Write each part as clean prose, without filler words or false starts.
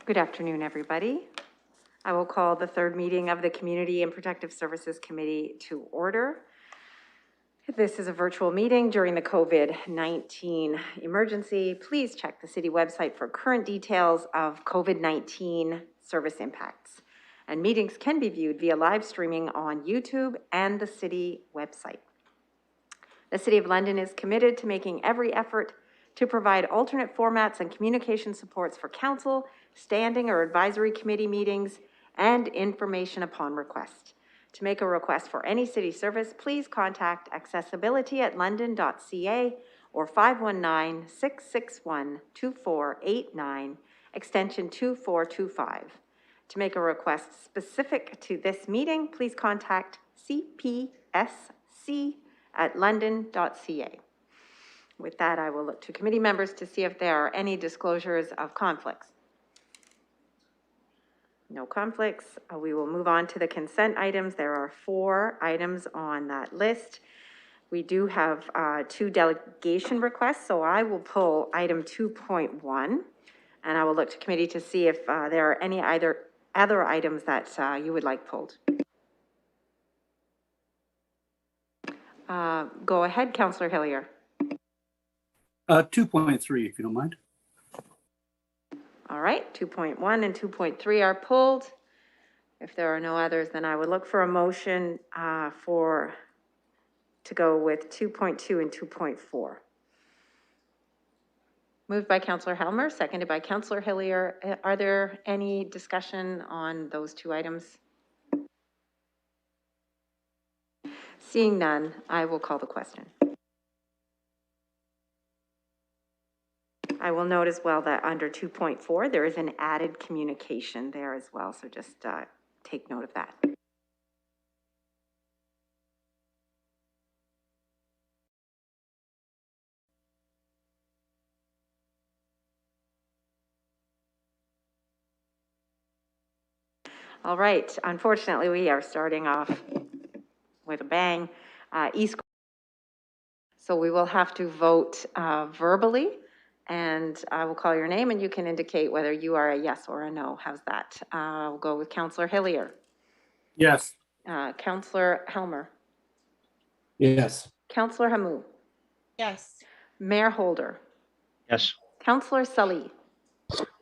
Good afternoon, everybody. I will call the third meeting of the Community and Protective Services Committee to order. This is a virtual meeting during the COVID-19 emergency. Please check the city website for current details of COVID-19 service impacts. And meetings can be viewed via live streaming on YouTube and the city website. The City of London is committed to making every effort to provide alternate formats and communication supports for council, standing or advisory committee meetings, and information upon request. To make a request for any city service, please contact accessibility@london.ca or 519-661-2489, extension 2425. To make a request specific to this meeting, please contact cpsc@london.ca. With that, I will look to committee members to see if there are any disclosures of conflicts. No conflicts. We will move on to the consent items. There are 4 items on that list. We do have 2 delegation requests, so I will pull item 2.1, and I will look to committee to see if there are any other items that you would like pulled. Go ahead, Councillor Hillier. 2.3, if you don't mind. All right, 2.1 and 2.3 are pulled. If there are no others, then I would look for a motion to go with 2.2 and 2.4. Moved by Councillor Helmer, seconded by Councillor Hillier. Are there any discussion on those 2 items? Seeing none, I will call the question. I will note as well that under 2.4, there is an added communication there as well, so just take note of that. All right, unfortunately, we are starting off with a bang. So we will have to vote verbally, and I will call your name and you can indicate whether you are a yes or a no. How's that? We'll go with Councillor Hillier. Yes. Councillor Helmer. Yes. Councillor Hamou. Yes. Mayor Holder. Yes. Councillor Sully.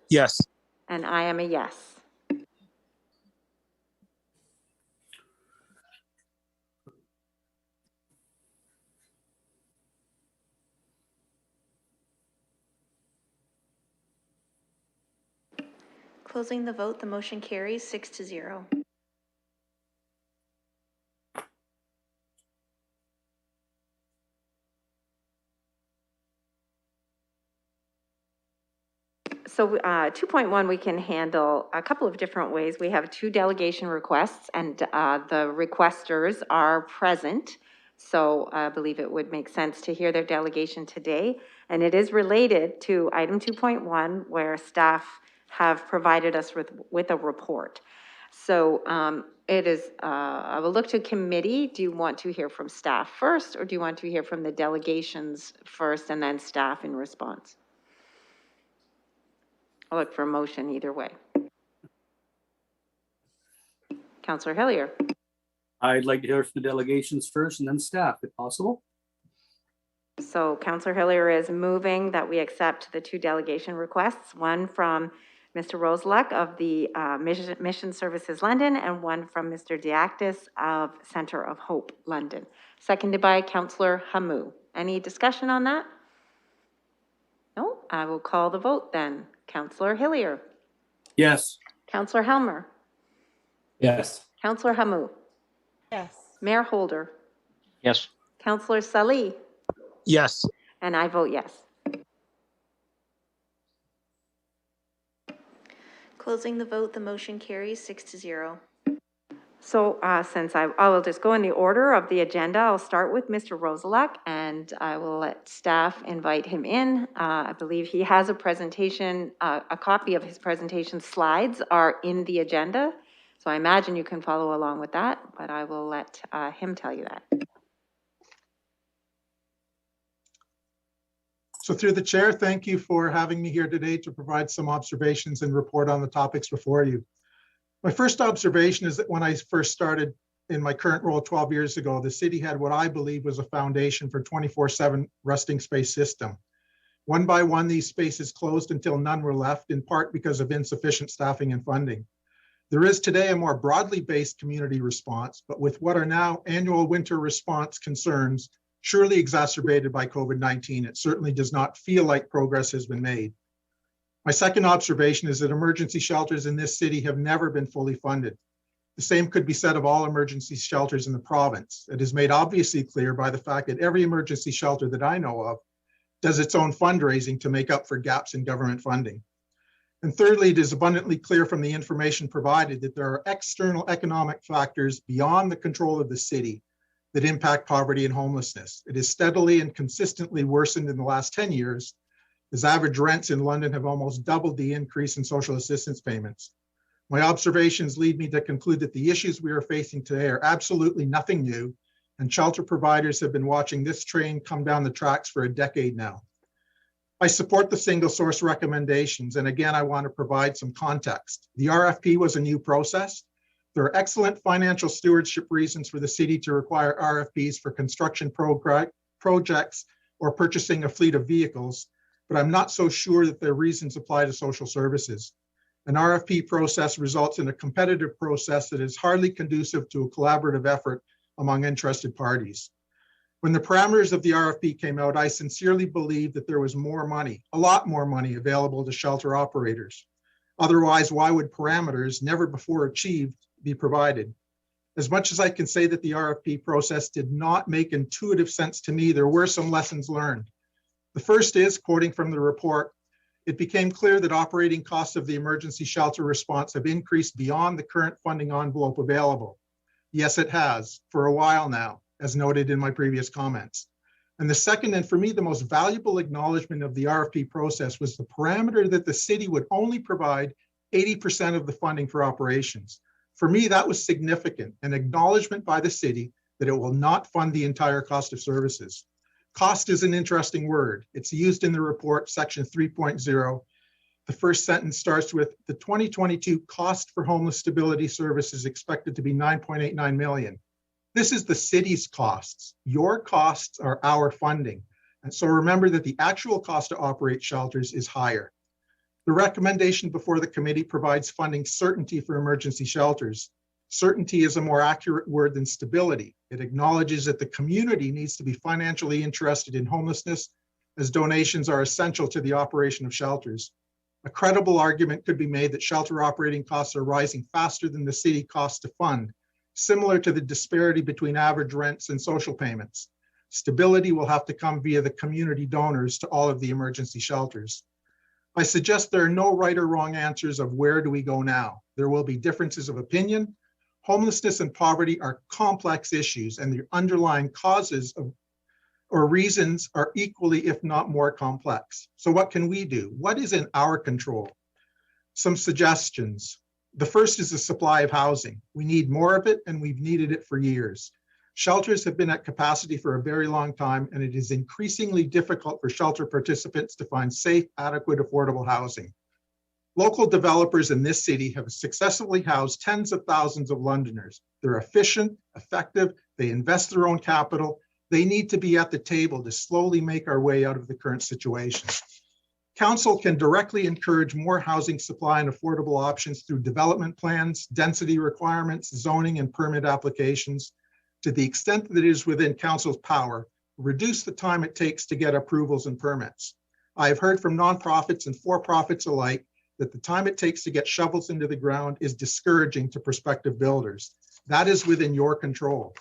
Yes. And I am a yes. Closing the vote, the motion carries 6-0. So 2.1, we can handle a couple of different ways. We have 2 delegation requests, and the requesters are present. So I believe it would make sense to hear their delegation today. And it is related to item 2.1, where staff have provided us with a report. So it is, I will look to committee. Do you want to hear from staff first, or do you want to hear from the delegations first and then staff in response? I'll look for a motion either way. Councillor Hillier. I'd like to hear from the delegations first and then staff, if possible. So Councillor Hillier is moving that we accept the 2 delegation requests, one from Mr. Roseluck of the Mission Services London and one from Mr. Diactis of Centre of Hope London. Seconded by Councillor Hamou. Any discussion on that? No, I will call the vote then. Councillor Hillier. Yes. Councillor Helmer. Yes. Councillor Hamou. Yes. Mayor Holder. Yes. Councillor Sully. Yes. And I vote yes. Closing the vote, the motion carries 6-0. So since I will just go in the order of the agenda, I'll start with Mr. Roseluck and I will let staff invite him in. I believe he has a presentation, a copy of his presentation slides are in the agenda. So I imagine you can follow along with that, but I will let him tell you that. So through the chair, thank you for having me here today to provide some observations and report on the topics before you. My first observation is that when I first started in my current role 12 years ago, the city had what I believe was a foundation for 24/7 resting space system. One by one, these spaces closed until none were left, in part because of insufficient staffing and funding. There is today a more broadly based community response, but with what are now annual winter response concerns, surely exacerbated by COVID-19, it certainly does not feel like progress has been made. My second observation is that emergency shelters in this city have never been fully funded. The same could be said of all emergency shelters in the province. It is made obviously clear by the fact that every emergency shelter that I know of does its own fundraising to make up for gaps in government funding. And thirdly, it is abundantly clear from the information provided that there are external economic factors beyond the control of the city that impact poverty and homelessness. It is steadily and consistently worsened in the last 10 years, as average rents in London have almost doubled the increase in social assistance payments. My observations lead me to conclude that the issues we are facing today are absolutely nothing new, and shelter providers have been watching this train come down the tracks for a decade now. I support the single source recommendations, and again, I want to provide some context. The RFP was a new process. There are excellent financial stewardship reasons for the city to require RFPs for construction projects or purchasing a fleet of vehicles, but I'm not so sure that their reasons apply to social services. An RFP process results in a competitive process that is hardly conducive to a collaborative effort among interested parties. When the parameters of the RFP came out, I sincerely believed that there was more money, a lot more money available to shelter operators. Otherwise, why would parameters never before achieved be provided? As much as I can say that the RFP process did not make intuitive sense to me, there were some lessons learned. The first is, quoting from the report, it became clear that operating costs of the emergency shelter response have increased beyond the current funding envelope available. Yes, it has, for a while now, as noted in my previous comments. And the second, and for me, the most valuable acknowledgement of the RFP process was the parameter that the city would only provide 80% of the funding for operations. For me, that was significant, an acknowledgement by the city that it will not fund the entire cost of services. Cost is an interesting word. It's used in the report, section 3.0. The first sentence starts with the 2022 cost for homeless stability services expected to be 9.89 million. This is the city's costs. Your costs are our funding. And so remember that the actual cost to operate shelters is higher. The recommendation before the committee provides funding certainty for emergency shelters. Certainty is a more accurate word than stability. It acknowledges that the community needs to be financially interested in homelessness, as donations are essential to the operation of shelters. A credible argument could be made that shelter operating costs are rising faster than the city costs to fund, similar to the disparity between average rents and social payments. Stability will have to come via the community donors to all of the emergency shelters. I suggest there are no right or wrong answers of where do we go now. There will be differences of opinion. Homelessness and poverty are complex issues, and the underlying causes of or reasons are equally, if not more complex. So what can we do? What is in our control? Some suggestions. The first is the supply of housing. We need more of it, and we've needed it for years. Shelters have been at capacity for a very long time, and it is increasingly difficult for shelter participants to find safe, adequate, affordable housing. Local developers in this city have successfully housed tens of thousands of Londoners. They're efficient, effective, they invest their own capital. They need to be at the table to slowly make our way out of the current situation. Council can directly encourage more housing supply and affordable options through development plans, density requirements, zoning, and permit applications. To the extent that it is within council's power, reduce the time it takes to get approvals and permits. I have heard from nonprofits and for-profits alike that the time it takes to get shovels into the ground is discouraging to prospective builders. That is within your control.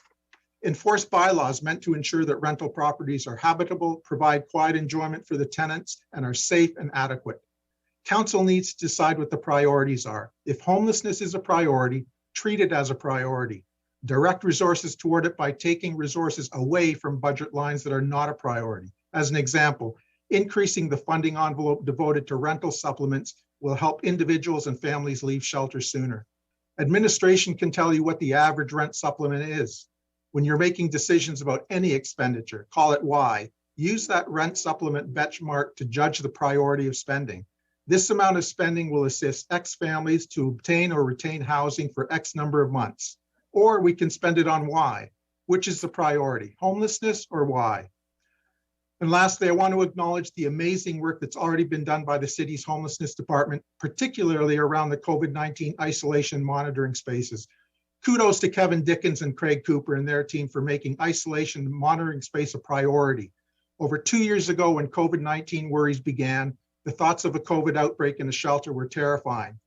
Enforce bylaws meant to ensure that rental properties are habitable, provide quiet enjoyment for the tenants, and are safe and adequate. Council needs to decide what the priorities are. If homelessness is a priority, treat it as a priority. Direct resources toward it by taking resources away from budget lines that are not a priority. As an example, increasing the funding envelope devoted to rental supplements will help individuals and families leave shelter sooner. Administration can tell you what the average rent supplement is. When you're making decisions about any expenditure, call it why. Use that rent supplement benchmark to judge the priority of spending. This amount of spending will assist X families to obtain or retain housing for X number of months. Or we can spend it on Y. Which is the priority, homelessness or Y? And lastly, I want to acknowledge the amazing work that's already been done by the city's homelessness department, particularly around the COVID-19 isolation monitoring spaces. Kudos to Kevin Dickens and Craig Cooper and their team for making isolation monitoring space a priority. Over 2 years ago, when COVID-19 worries began, the thoughts of a COVID outbreak in a shelter were terrifying.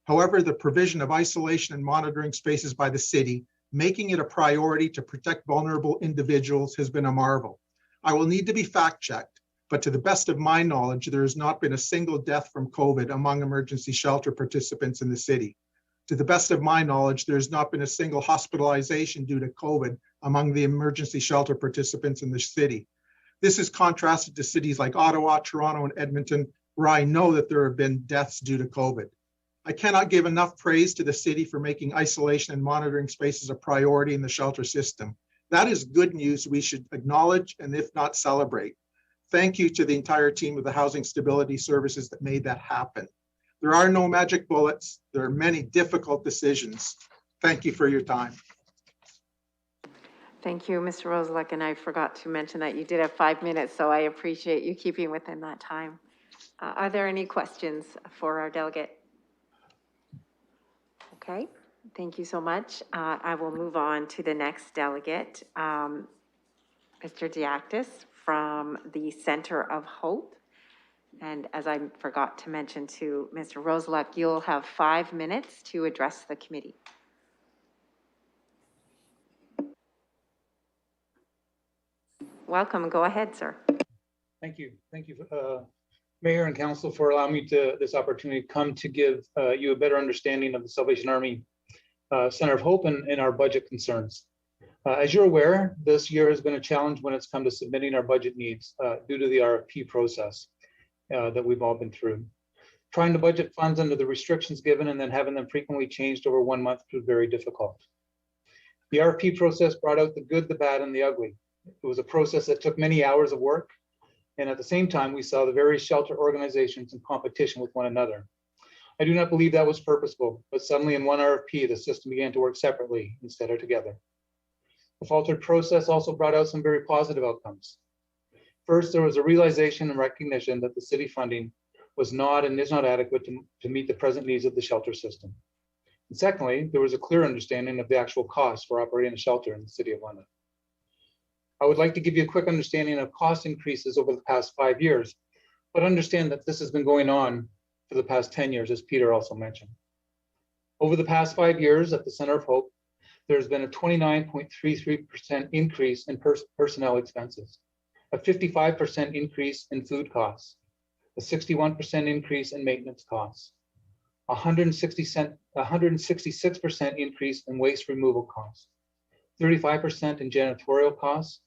However, the provision of isolation and monitoring spaces by the city, making it a priority to protect vulnerable individuals, has been a marvel. I will need to be fact-checked, but to the best of my knowledge, there has not been a single death from COVID among emergency shelter participants in the city. To the best of my knowledge, there has not been a single hospitalization due to COVID among the emergency shelter participants in the city. This is contrasted to cities like Ottawa, Toronto, and Edmonton, where I know that there have been deaths due to COVID. I cannot give enough praise to the city for making isolation and monitoring spaces a priority in the shelter system. That is good news we should acknowledge and if not celebrate. Thank you to the entire team of the Housing Stability Services that made that happen. There are no magic bullets. There are many difficult decisions. Thank you for your time. Thank you, Mr. Roselek, and I forgot to mention that you did have 5 minutes, so I appreciate you keeping within that time. Are there any questions for our delegate? Okay, thank you so much. I will move on to the next delegate, Mr. Diaktis from the Center of Hope. And as I forgot to mention to Mr. Roselek, you'll have 5 minutes to address the committee. Welcome, go ahead, sir. Thank you. Thank you, Mayor and Council, for allowing me this opportunity to come to give you a better understanding of the Salvation Army Center of Hope and our budget concerns. As you're aware, this year has been a challenge when it's come to submitting our budget needs due to the RFP process that we've all been through. Trying to budget funds under the restrictions given and then having them frequently changed over 1 month proved very difficult. The RFP process brought out the good, the bad, and the ugly. It was a process that took many hours of work. And at the same time, we saw the various shelter organizations in competition with one another. I do not believe that was purposeful, but suddenly in one RFP, the system began to work separately instead of together. The faltered process also brought out some very positive outcomes. First, there was a realization and recognition that the city funding was not and is not adequate to meet the present needs of the shelter system. And secondly, there was a clear understanding of the actual cost for operating a shelter in the City of London. I would like to give you a quick understanding of cost increases over the past 5 years, but understand that this has been going on for the past 10 years, as Peter also mentioned. Over the past 5 years at the Center of Hope, there's been a 29.33% increase in personnel expenses, a 55% increase in food costs, a 61% increase in maintenance costs, 166% increase in waste removal costs, 35% in janitorial costs,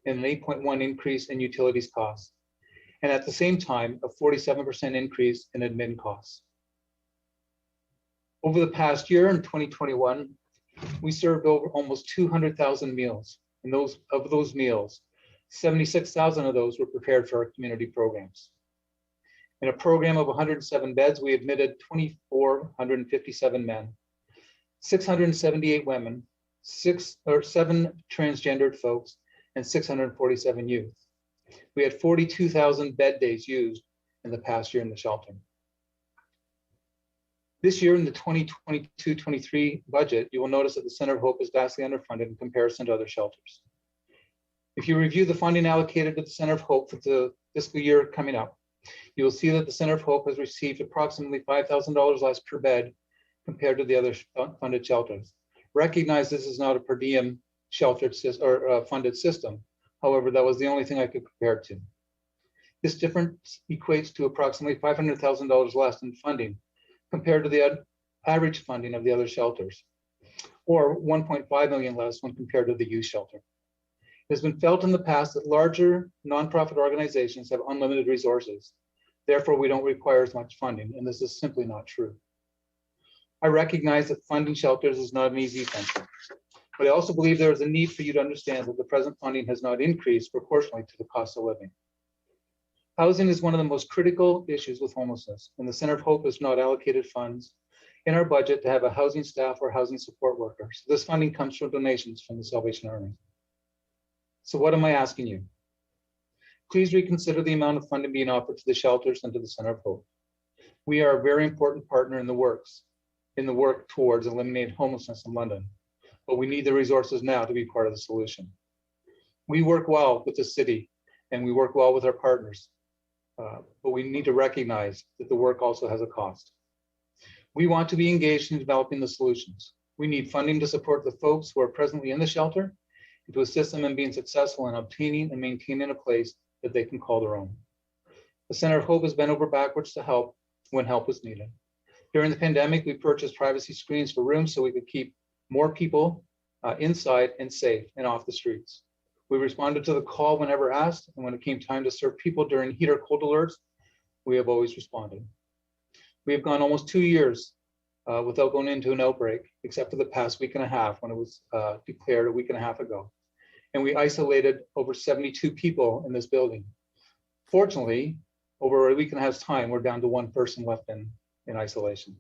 and an 8.1% increase in utilities costs. And at the same time, a 47% increase in admin costs. Over the past year in 2021, we served over almost 200,000 meals. And of those meals, 76,000 of those were prepared for our community programs. In a program of 107 beds, we admitted 2,457 men, 678 women, 7 transgendered folks, and 647 youth. We had 42,000 bed days used in the past year in the shelter. This year in the 2022-23 budget, you will notice that the Center of Hope is vastly underfunded in comparison to other shelters. If you review the funding allocated to the Center of Hope for the fiscal year coming up, you will see that the Center of Hope has received approximately $5,000 less per bed compared to the other funded shelters. Recognize this is not a per diem sheltered or funded system. However, that was the only thing I could compare it to. This difference equates to approximately $500,000 less in funding compared to the average funding of the other shelters, or 1.5 million less when compared to the youth shelter. It has been felt in the past that larger nonprofit organizations have unlimited resources. Therefore, we don't require as much funding, and this is simply not true. I recognize that funding shelters is not an easy venture, But I also believe there is a need for you to understand that the present funding has not increased proportionally to the cost of living. Housing is one of the most critical issues with homelessness, and the Center of Hope has not allocated funds in our budget to have a housing staff or housing support workers. This funding comes from donations from the Salvation Army. So what am I asking you? Please reconsider the amount of funding being offered to the shelters and to the Center of Hope. We are a very important partner in the work towards eliminating homelessness in London, but we need the resources now to be part of the solution. We work well with the city and we work well with our partners, but we need to recognize that the work also has a cost. We want to be engaged in developing the solutions. We need funding to support the folks who are presently in the shelter and to assist them in being successful in obtaining and maintaining a place that they can call their own. The Center of Hope has bent over backwards to help when help was needed. During the pandemic, we purchased privacy screens for rooms so we could keep more people inside and safe and off the streets. We responded to the call whenever asked, and when it came time to serve people during heat or cold alerts, we have always responded. We have gone almost 2 years without going into an outbreak, except for the past week and a half when it was declared a week and a half ago. And we isolated over 72 people in this building. Fortunately, over a week and a half's time, we're down to 1 person left in isolation.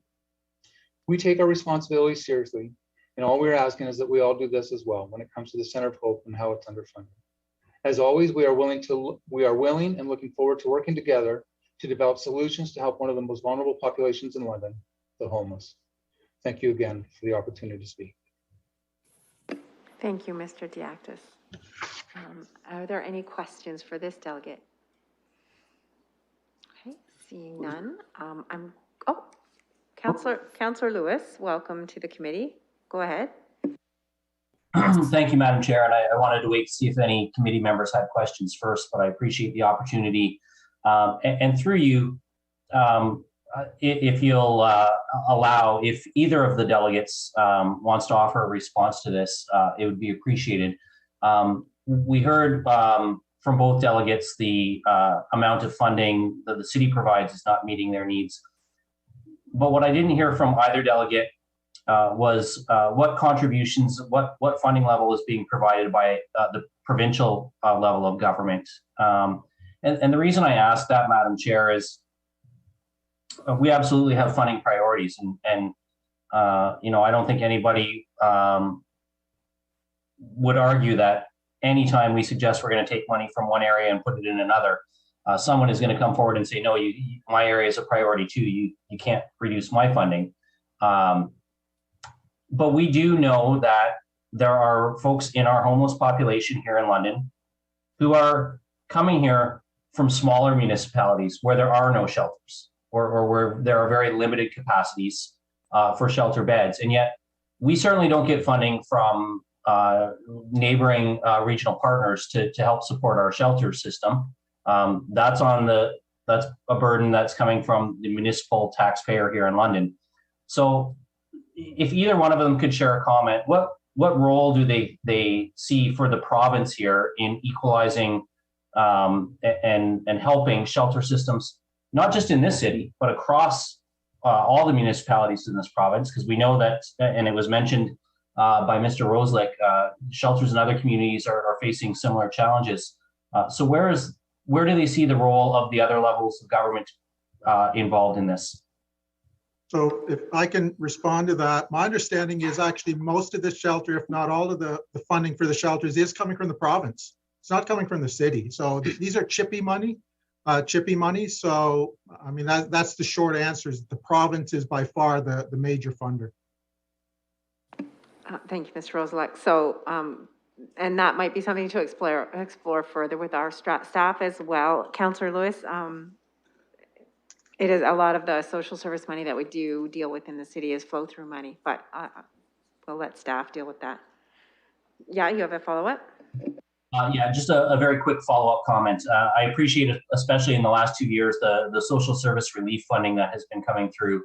We take our responsibility seriously, and all we're asking is that we all do this as well when it comes to the Center of Hope and how it's underfunded. As always, we are willing and looking forward to working together to develop solutions to help one of the most vulnerable populations in London, the homeless. Thank you again for the opportunity to speak. Thank you, Mr. Diaktis. Are there any questions for this delegate? Okay, seeing none. Councillor Lewis, welcome to the committee. Go ahead. Thank you, Madam Chair. And I wanted to wait to see if any committee members had questions first, but I appreciate the opportunity. And through you, if you'll allow, if either of the delegates wants to offer a response to this, it would be appreciated. We heard from both delegates the amount of funding that the city provides is not meeting their needs. But what I didn't hear from either delegate was what contributions, what funding level is being provided by the provincial level of government. And the reason I ask that, Madam Chair, is we absolutely have funding priorities, and you know, I don't think anybody would argue that anytime we suggest we're going to take money from one area and put it in another, someone is going to come forward and say, no, my area is a priority too. You can't reduce my funding. But we do know that there are folks in our homeless population here in London who are coming here from smaller municipalities where there are no shelters, or where there are very limited capacities for shelter beds. And yet we certainly don't get funding from neighboring regional partners to help support our shelter system. That's a burden that's coming from the municipal taxpayer here in London. So if either one of them could share a comment, what role do they see for the province here in equalizing and helping shelter systems, not just in this city, but across all the municipalities in this province? Because we know that, and it was mentioned by Mr. Roslick, shelters in other communities are facing similar challenges. So where do they see the role of the other levels of government involved in this? So if I can respond to that, my understanding is actually most of the shelter, if not all of the funding for the shelters, is coming from the province. It's not coming from the city. So these are chippy money. So, I mean, that's the short answer, is the province is by far the major funder. Thank you, Mr. Roselack. So, and that might be something to explore further with our staff as well. Councillor Lewis, it is a lot of the social service money that we do deal with in the city is flow through money, but we'll let staff deal with that. Yeah, you have a follow-up? Yeah, just a very quick follow-up comment. I appreciate it, especially in the last 2 years, the social service relief funding that has been coming through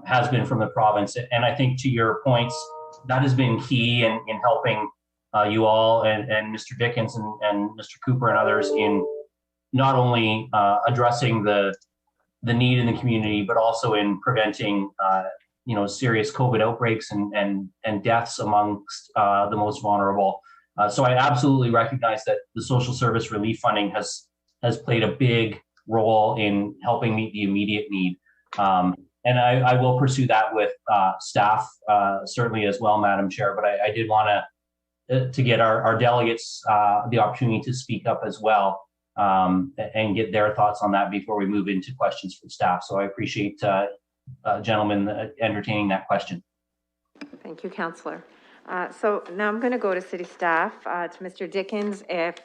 has been from the province. And I think, to your points, that has been key in helping you all and Mr. Dickens and Mr. Cooper and others in not only addressing the need in the community, but also in preventing serious COVID outbreaks and deaths amongst the most vulnerable. So I absolutely recognize that the social service relief funding has played a big role in helping meet the immediate need. And I will pursue that with staff, certainly as well, Madam Chair, but I did want to get our delegates the opportunity to speak up as well, and get their thoughts on that before we move into questions from staff. So I appreciate gentlemen entertaining that question. Thank you, Councillor. So now I'm going to go to city staff, to Mr. Dickens, if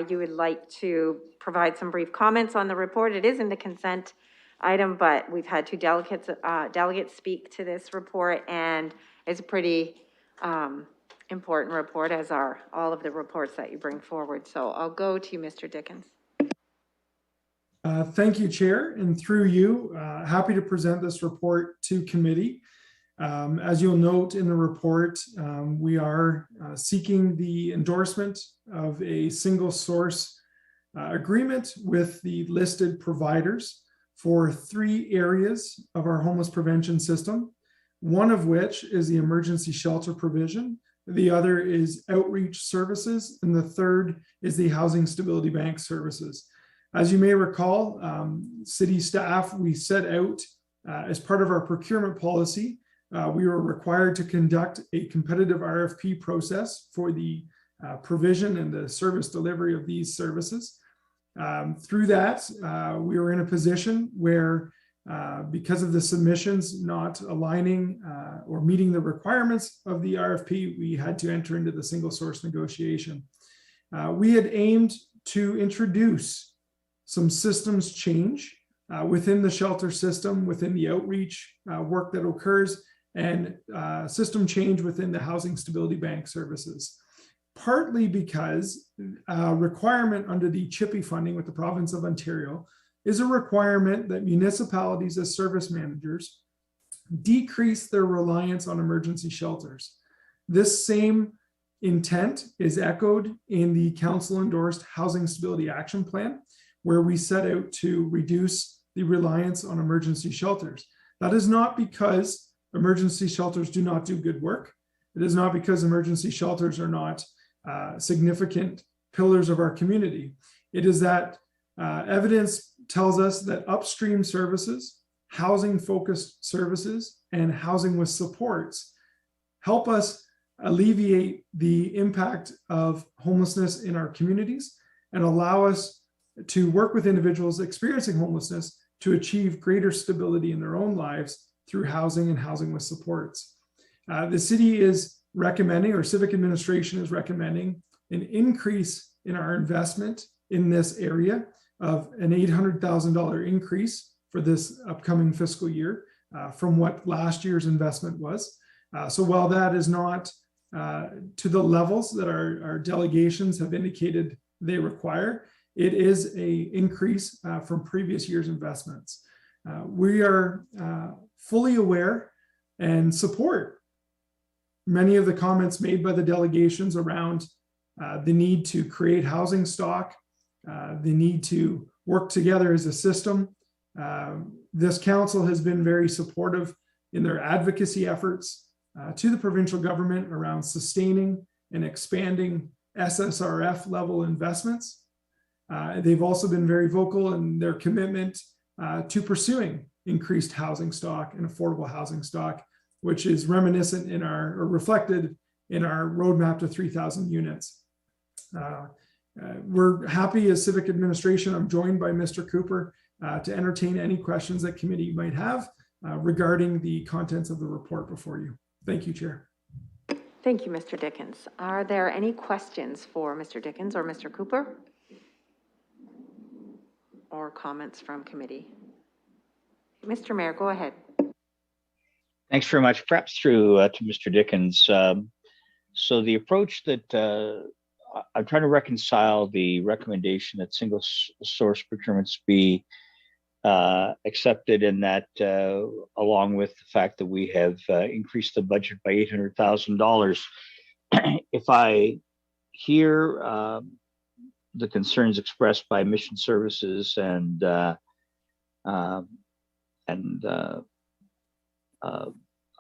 you would like to provide some brief comments on the report. It is in the consent item, but we've had two delegates speak to this report, and it's a pretty important report, as are all of the reports that you bring forward. So I'll go to you, Mr. Dickens. Thank you, Chair, and through you, happy to present this report to committee. As you'll note in the report, we are seeking the endorsement of a single source agreement with the listed providers for 3 areas of our homeless prevention system, one of which is the emergency shelter provision, the other is outreach services, and the third is the housing stability bank services. As you may recall, city staff, we set out as part of our procurement policy, we were required to conduct a competitive RFP process for the provision and the service delivery of these services. Through that, we were in a position where, because of the submissions not aligning or meeting the requirements of the RFP, we had to enter into the single source negotiation. We had aimed to introduce some systems change within the shelter system, within the outreach work that occurs, and system change within the housing stability bank services. Partly because a requirement under the CHIPI funding with the province of Ontario is a requirement that municipalities as service managers decrease their reliance on emergency shelters. This same intent is echoed in the council endorsed Housing Stability Action Plan, where we set out to reduce the reliance on emergency shelters. That is not because emergency shelters do not do good work. It is not because emergency shelters are not significant pillars of our community. It is that evidence tells us that upstream services, housing-focused services, and housing with supports help us alleviate the impact of homelessness in our communities and allow us to work with individuals experiencing homelessness to achieve greater stability in their own lives through housing and housing with supports. The city is recommending, or civic administration is recommending, an increase in our investment in this area of an $800,000 increase for this upcoming fiscal year from what last year's investment was. So while that is not to the levels that our delegations have indicated they require, it is an increase from previous year's investments. We are fully aware and support many of the comments made by the delegations around the need to create housing stock, the need to work together as a system. This council has been very supportive in their advocacy efforts to the provincial government around sustaining and expanding SSRF level investments. They've also been very vocal in their commitment to pursuing increased housing stock and affordable housing stock, which is reminiscent in or reflected in our roadmap to 3,000 units. We're happy as civic administration. I'm joined by Mr. Cooper to entertain any questions that committee might have regarding the contents of the report before you. Thank you, Chair. Thank you, Mr. Dickens. Are there any questions for Mr. Dickens or Mr. Cooper? Or comments from committee? Mr. Mayor, go ahead. Thanks very much. Perhaps through to Mr. Dickens. So the approach that I'm trying to reconcile the recommendation that single source procurements be accepted, in that along with the fact that we have increased the budget by $800,000. If I hear the concerns expressed by mission services and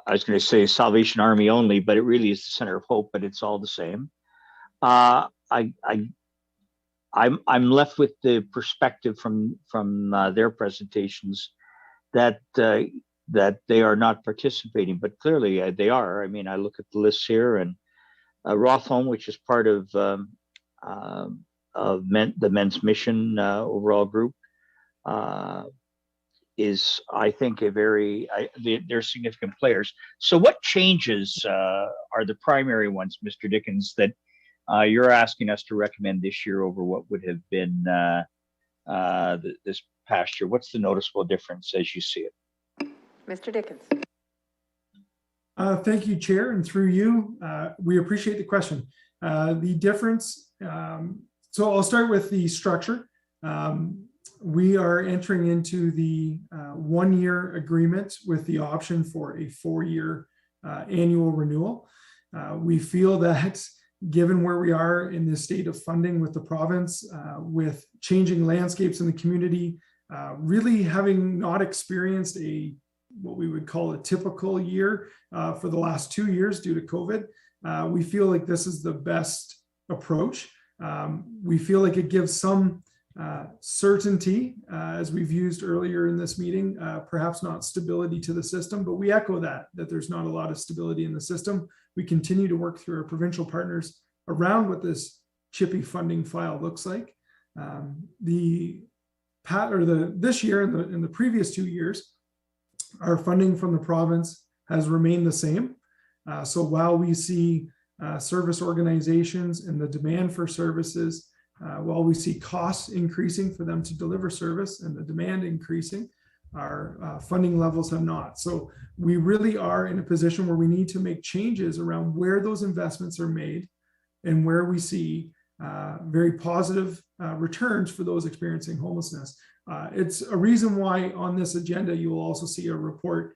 I was going to say Salvation Army only, but it really is the Center of Hope, but it's all the same. I'm left with the perspective from their presentations that that they are not participating, but clearly they are. I mean, I look at the lists here, and Rothholm, which is part of the Men's Mission overall group, is, I think, they're significant players. So what changes are the primary ones, Mr. Dickens, that you're asking us to recommend this year over what would have been this past year? What's the noticeable difference as you see it? Mr. Dickens. Thank you, Chair, and through you, we appreciate the question. The difference, so I'll start with the structure. We are entering into the 1-year agreement with the option for a 4-year annual renewal. We feel that given where we are in this state of funding with the province, with changing landscapes in the community, really having not experienced what we would call a typical year for the last 2 years due to COVID, we feel like this is the best approach. We feel like it gives some certainty, as we've used earlier in this meeting, perhaps not stability to the system, but we echo that there's not a lot of stability in the system. We continue to work through our provincial partners around what this chippy funding file looks like. This year and the previous 2 years, our funding from the province has remained the same. So while we see service organizations and the demand for services, while we see costs increasing for them to deliver service and the demand increasing, our funding levels have not. So we really are in a position where we need to make changes around where those investments are made and where we see very positive returns for those experiencing homelessness. It's a reason why on this agenda, you will also see a report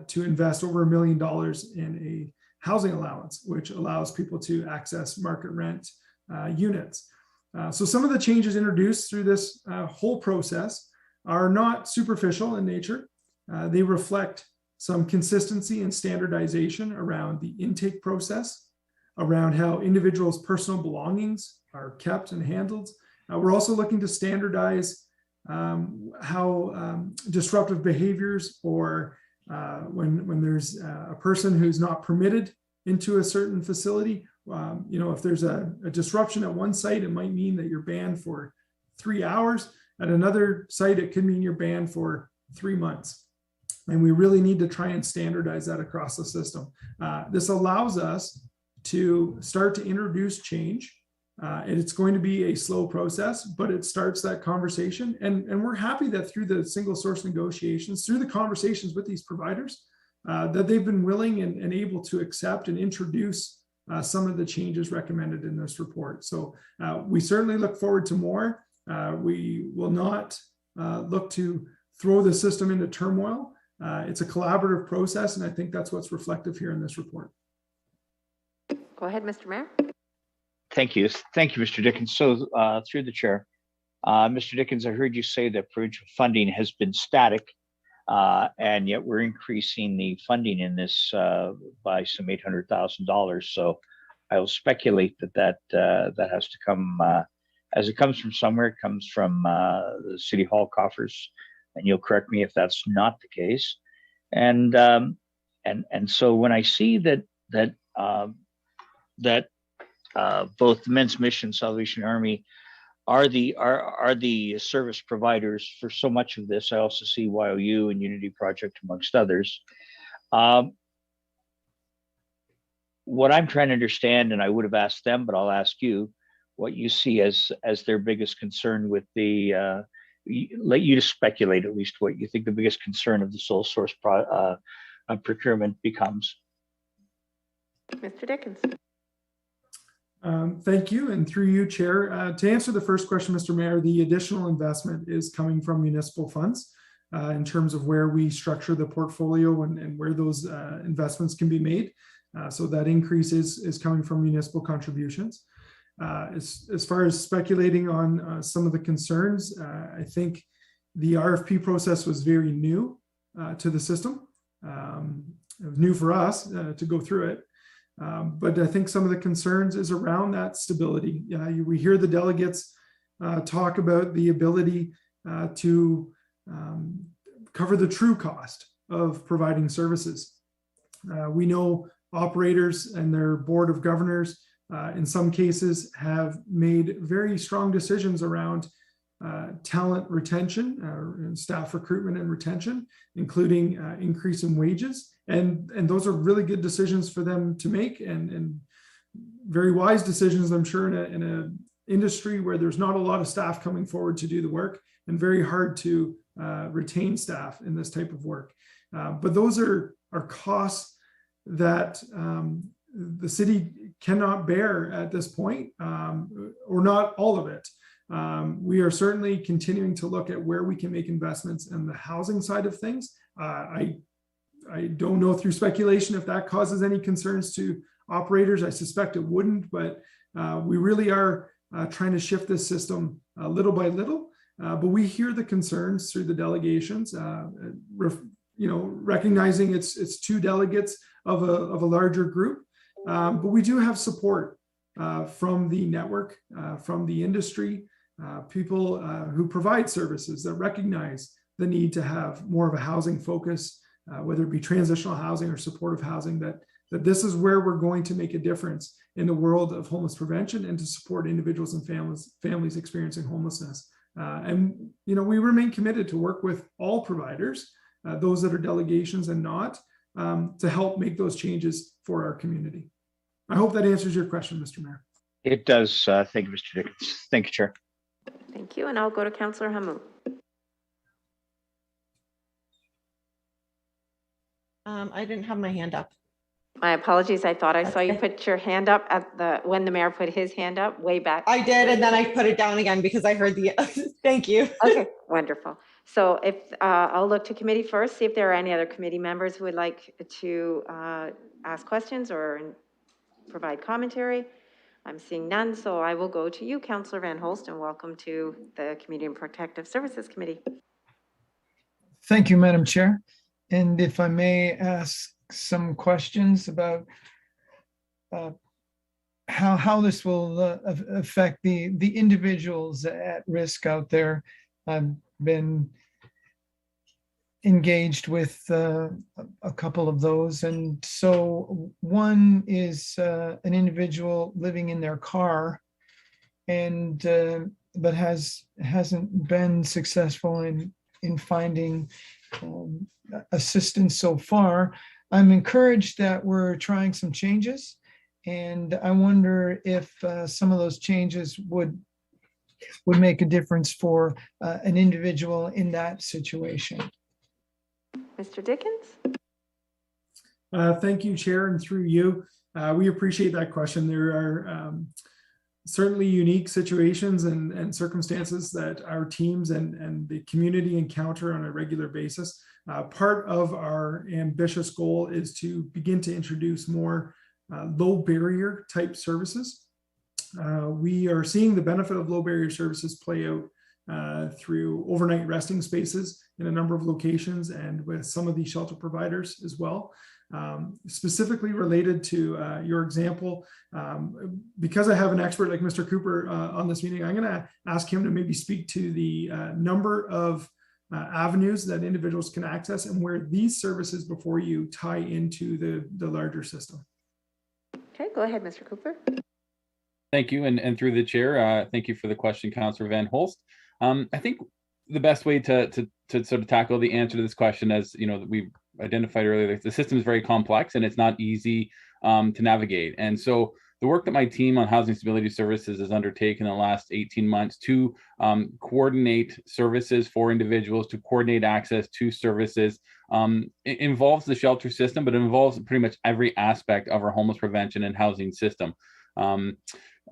to invest over $1 million in a housing allowance, which allows people to access market rent units. So some of the changes introduced through this whole process are not superficial in nature. They reflect some consistency and standardization around the intake process, around how individuals' personal belongings are kept and handled. We're also looking to standardize how disruptive behaviors, or when there's a person who's not permitted into a certain facility, if there's a disruption at one site, it might mean that you're banned for 3 hours. At another site, it could mean you're banned for 3 months. And we really need to try and standardize that across the system. This allows us to start to introduce change. And it's going to be a slow process, but it starts that conversation. And we're happy that through the single source negotiations, through the conversations with these providers, that they've been willing and able to accept and introduce some of the changes recommended in this report. So we certainly look forward to more. We will not look to throw the system into turmoil. It's a collaborative process, and I think that's what's reflective here in this report. Go ahead, Mr. Mayor. Thank you. Thank you, Mr. Dickens. So through the chair, Mr. Dickens, I heard you say that provincial funding has been static, and yet we're increasing the funding in this by some $800,000. So I will speculate that has to come, as it comes from somewhere, it comes from the City Hall coffers, and you'll correct me if that's not the case. And so when I see that both the Men's Mission, Salvation Army are the service providers for so much of this. I also see YOU and Unity Project amongst others. What I'm trying to understand, and I would have asked them, but I'll ask you, what you see as their biggest concern with the, let you to speculate at least what you think the biggest concern of the sole source procurement becomes. Mr. Dickens. Thank you. And through you, Chair, to answer the first question, Mr. Mayor, the additional investment is coming from municipal funds in terms of where we structure the portfolio and where those investments can be made. So that increase is coming from municipal contributions. As far as speculating on some of the concerns, I think the RFP process was very new to the system. was new for us to go through it. But I think some of the concerns is around that stability. We hear the delegates talk about the ability to cover the true cost of providing services. We know operators and their board of governors in some cases have made very strong decisions around talent retention, and staff recruitment and retention, including increase in wages. And those are really good decisions for them to make, and very wise decisions, I'm sure, in an industry where there's not a lot of staff coming forward to do the work, and very hard to retain staff in this type of work. But those are costs that the city cannot bear at this point, or not all of it. We are certainly continuing to look at where we can make investments in the housing side of things. I don't know through speculation if that causes any concerns to operators. I suspect it wouldn't, but we really are trying to shift this system little by little. But we hear the concerns through the delegations, recognizing it's two delegates of a larger group. But we do have support from the network, from the industry, people who provide services that recognize the need to have more of a housing focus, whether it be transitional housing or supportive housing, that this is where we're going to make a difference in the world of homeless prevention and to support individuals and families experiencing homelessness. And we remain committed to work with all providers, those that are delegations and not, to help make those changes for our community. I hope that answers your question, Mr. Mayor. It does. Thank you, Mr. Dickens. Thank you, Chair. Thank you, and I'll go to Councillor Hammoud. I didn't have my hand up. My apologies. I thought I saw you put your hand up when the mayor put his hand up way back. I did, and then I put it down again because I heard the, thank you. Okay, wonderful. So if I'll look to committee first, see if there are any other committee members who would like to ask questions or provide commentary. I'm seeing none, so I will go to you, Councillor Van Holst, and welcome to the Community and Protective Services Committee. Thank you, Madam Chair. And if I may ask some questions about how this will affect the individuals at risk out there. I've been engaged with a couple of those, and so one is an individual living in their car, and but hasn't been successful in finding assistance so far. I'm encouraged that we're trying some changes, and I wonder if some of those changes would make a difference for an individual in that situation. Mr. Dickens? Thank you, Chair, and through you. We appreciate that question. There are certainly unique situations and circumstances that our teams and the community encounter on a regular basis. Part of our ambitious goal is to begin to introduce more low barrier type services. We are seeing the benefit of low barrier services play out through overnight resting spaces in a number of locations and with some of the shelter providers as well. Specifically related to your example, because I have an expert like Mr. Cooper on this meeting, I'm going to ask him to maybe speak to the number of avenues that individuals can access and where these services before you tie into the larger system. Okay, go ahead, Mr. Cooper. Thank you, and through the chair, thank you for the question, Councillor Van Holst. I think the best way to sort of tackle the answer to this question, as you know, that we've identified earlier, the system is very complex and it's not easy to navigate. And so the work that my team on Housing Stability Services has undertaken in the last 18 months to coordinate services for individuals, to coordinate access to services, it involves the shelter system, but it involves pretty much every aspect of our homeless prevention and housing system.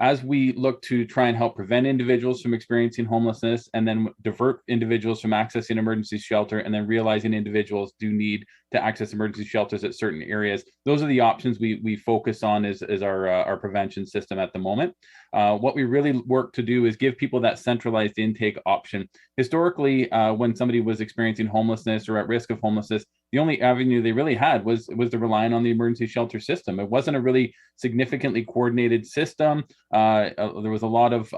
As we look to try and help prevent individuals from experiencing homelessness and then divert individuals from accessing emergency shelter, and then realizing individuals do need to access emergency shelters at certain areas, those are the options we focus on as our prevention system at the moment. What we really work to do is give people that centralized intake option. Historically, when somebody was experiencing homelessness or at risk of homelessness, the only avenue they really had was to relying on the emergency shelter system. It wasn't a really significantly coordinated system. There was a lot of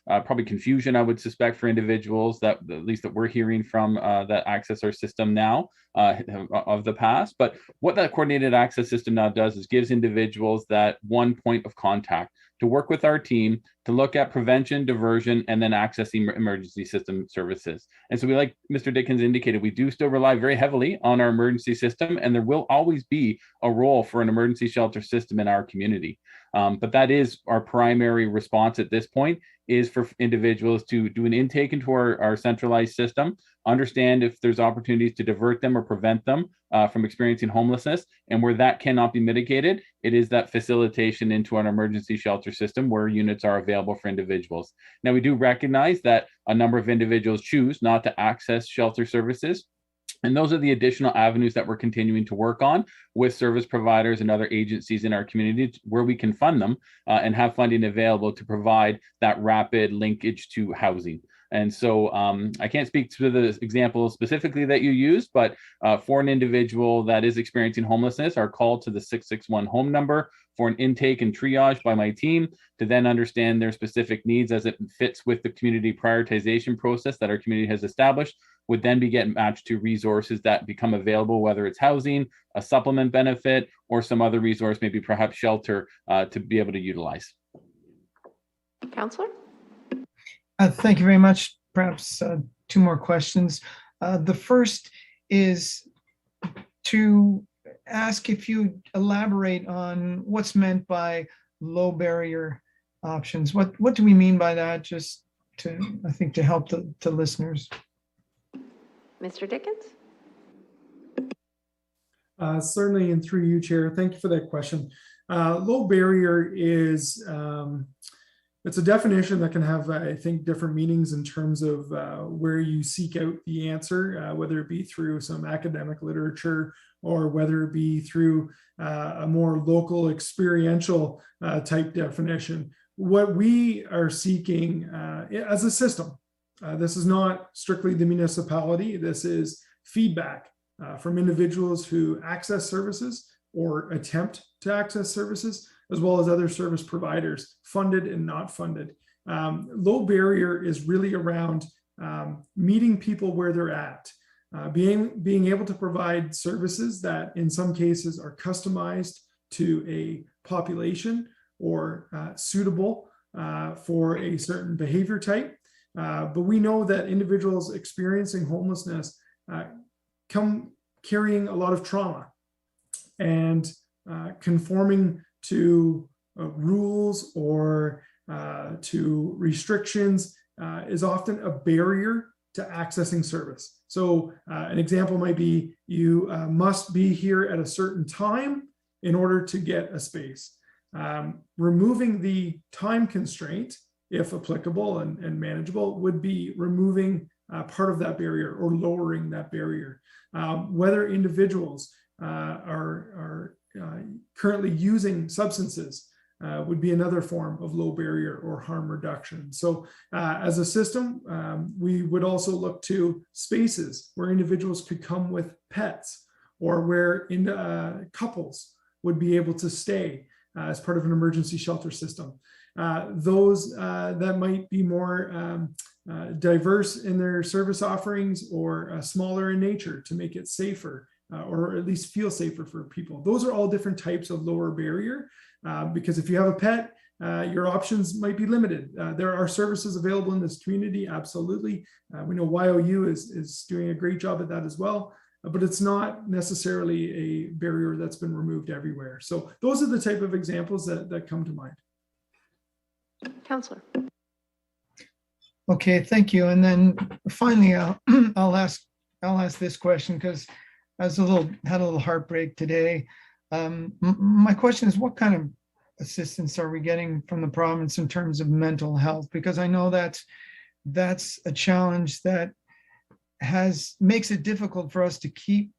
probably confusion, I would suspect, for individuals that, at least that we're hearing from, that access our system now of the past. But what that coordinated access system now does is gives individuals that one point of contact to work with our team to look at prevention, diversion, and then accessing emergency system services. And so we, like Mr. Dickens indicated, we do still rely very heavily on our emergency system, and there will always be a role for an emergency shelter system in our community. But that is our primary response at this point, is for individuals to do an intake into our centralized system, understand if there's opportunities to divert them or prevent them from experiencing homelessness. And where that cannot be mitigated, it is that facilitation into an emergency shelter system where units are available for individuals. Now, we do recognize that a number of individuals choose not to access shelter services. And those are the additional avenues that we're continuing to work on with service providers and other agencies in our community where we can fund them and have funding available to provide that rapid linkage to housing. And so I can't speak to the example specifically that you used, but for an individual that is experiencing homelessness, our call to the 661 home number for an intake and triage by my team to then understand their specific needs as it fits with the community prioritization process that our community has established would then be getting matched to resources that become available, whether it's housing, a supplement benefit, or some other resource, maybe perhaps shelter, to be able to utilize. Counselor? Thank you very much. Perhaps two more questions. The first is to ask if you elaborate on what's meant by low barrier options. What do we mean by that? Just to, I think, to help the listeners. Mr. Dickens? Certainly, and through you, Chair, thank you for that question. Low barrier is, it's a definition that can have, I think, different meanings in terms of where you seek out the answer, whether it be through some academic literature or whether it be through a more local experiential type definition. What we are seeking as a system, this is not strictly the municipality, this is feedback from individuals who access services or attempt to access services, as well as other service providers, funded and not funded. Low barrier is really around meeting people where they're at, being able to provide services that in some cases are customized to a population or suitable for a certain behavior type. But we know that individuals experiencing homelessness come carrying a lot of trauma, and conforming to rules or to restrictions is often a barrier to accessing service. So an example might be you must be here at a certain time in order to get a space. Removing the time constraint, if applicable and manageable, would be removing part of that barrier or lowering that barrier. Whether individuals are currently using substances would be another form of low barrier or harm reduction. So as a system, we would also look to spaces where individuals could come with pets, or where couples would be able to stay as part of an emergency shelter system. Those that might be more diverse in their service offerings or smaller in nature to make it safer, or at least feel safer for people. Those are all different types of lower barrier, because if you have a pet, your options might be limited. There are services available in this community, absolutely. We know YOU is doing a great job at that as well, but it's not necessarily a barrier that's been removed everywhere. So those are the type of examples that come to mind. Counselor. Okay, thank you. And then finally, I'll ask this question because I had a little heartbreak today. My question is, what kind of assistance are we getting from the province in terms of mental health? Because I know that's a challenge that makes it difficult for us to keep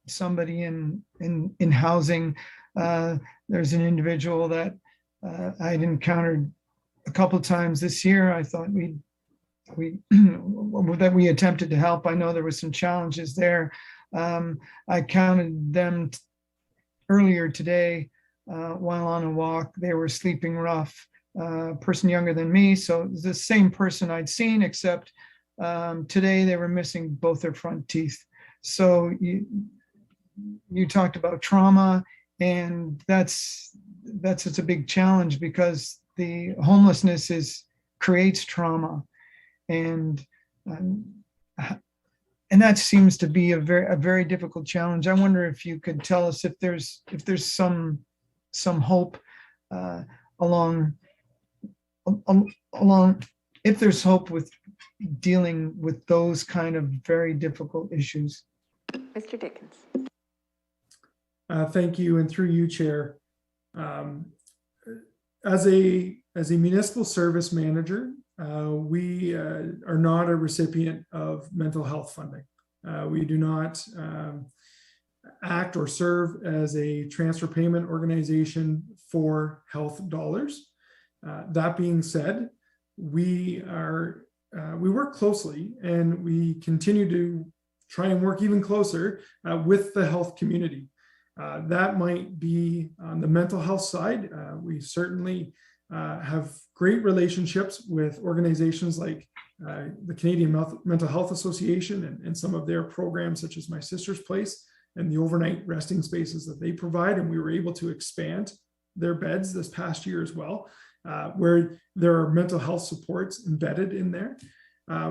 somebody in housing. There's an individual that I'd encountered a couple of times this year. I thought that we attempted to help. I know there was some challenges there. I counted them earlier today while on a walk. They were sleeping rough. Person younger than me, so it's the same person I'd seen, except today they were missing both their front teeth. So you talked about trauma, and that's it's a big challenge because the homelessness creates trauma, and that seems to be a very difficult challenge. I wonder if you could tell us if there's some hope along if there's hope with dealing with those kind of very difficult issues. Mr. Dickens. Thank you, and through you, Chair. As a municipal service manager, we are not a recipient of mental health funding. We do not act or serve as a transfer payment organization for health dollars. That being said, we work closely, and we continue to try and work even closer with the health community. That might be on the mental health side. We certainly have great relationships with organizations like the Canadian Mental Health Association and some of their programs, such as My Sister's Place and the overnight resting spaces that they provide. And we were able to expand their beds this past year as well, where there are mental health supports embedded in there.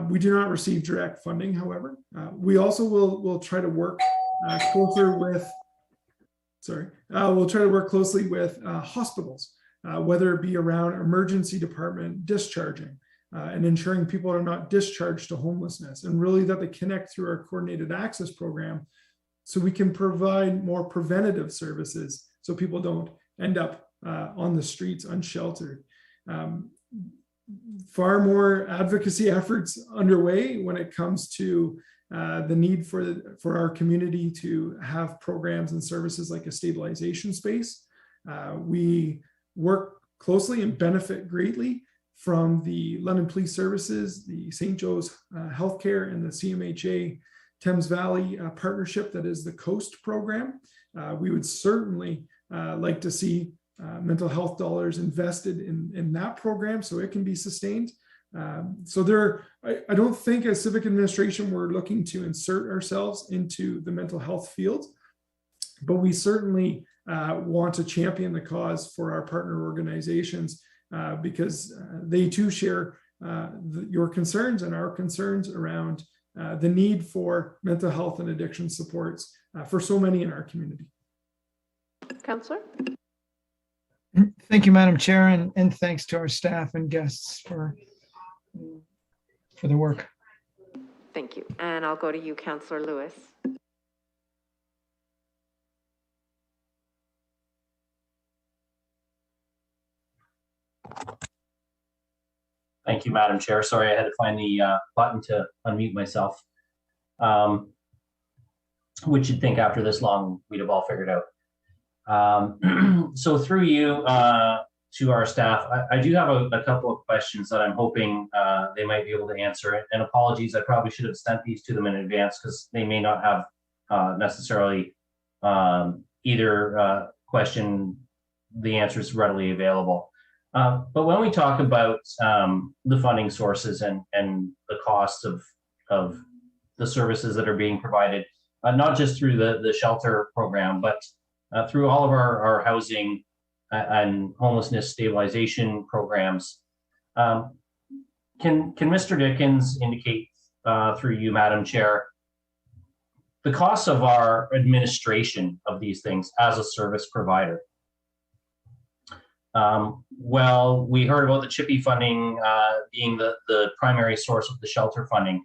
We do not receive direct funding, however. We also will try to work closer with, we'll try to work closely with hospitals, whether it be around emergency department discharging and ensuring people are not discharged to homelessness, and really that they connect through our coordinated access program so we can provide more preventative services so people don't end up on the streets unsheltered. Far more advocacy efforts underway when it comes to the need for our community to have programs and services like a stabilization space. We work closely and benefit greatly from the London Police Services, the St. Joe's Healthcare, and the CMHA Thames Valley partnership that is the COAST program. We would certainly like to see mental health dollars invested in that program so it can be sustained. So I don't think as civic administration we're looking to insert ourselves into the mental health field, but we certainly want to champion the cause for our partner organizations because they too share your concerns and our concerns around the need for mental health and addiction supports for so many in our community. Councillor? Thank you, Madam Chair, and thanks to our staff and guests for the work. Thank you. And I'll go to you, Councillor Lewis. Thank you, Madam Chair. Sorry, I had to find the button to unmute myself, which you'd think after this long, we'd have all figured out. So through you to our staff, I do have a couple of questions that I'm hoping they might be able to answer. And apologies, I probably should have sent these to them in advance because they may not have necessarily either question the answers readily available. But when we talk about the funding sources and the costs of the services that are being provided, not just through the shelter program, but through all of our housing and homelessness stabilization programs, can Mr. Dickens indicate through you, Madam Chair, the costs of our administration of these things as a service provider? Well, we heard about the CHIPPY funding being the primary source of the shelter funding.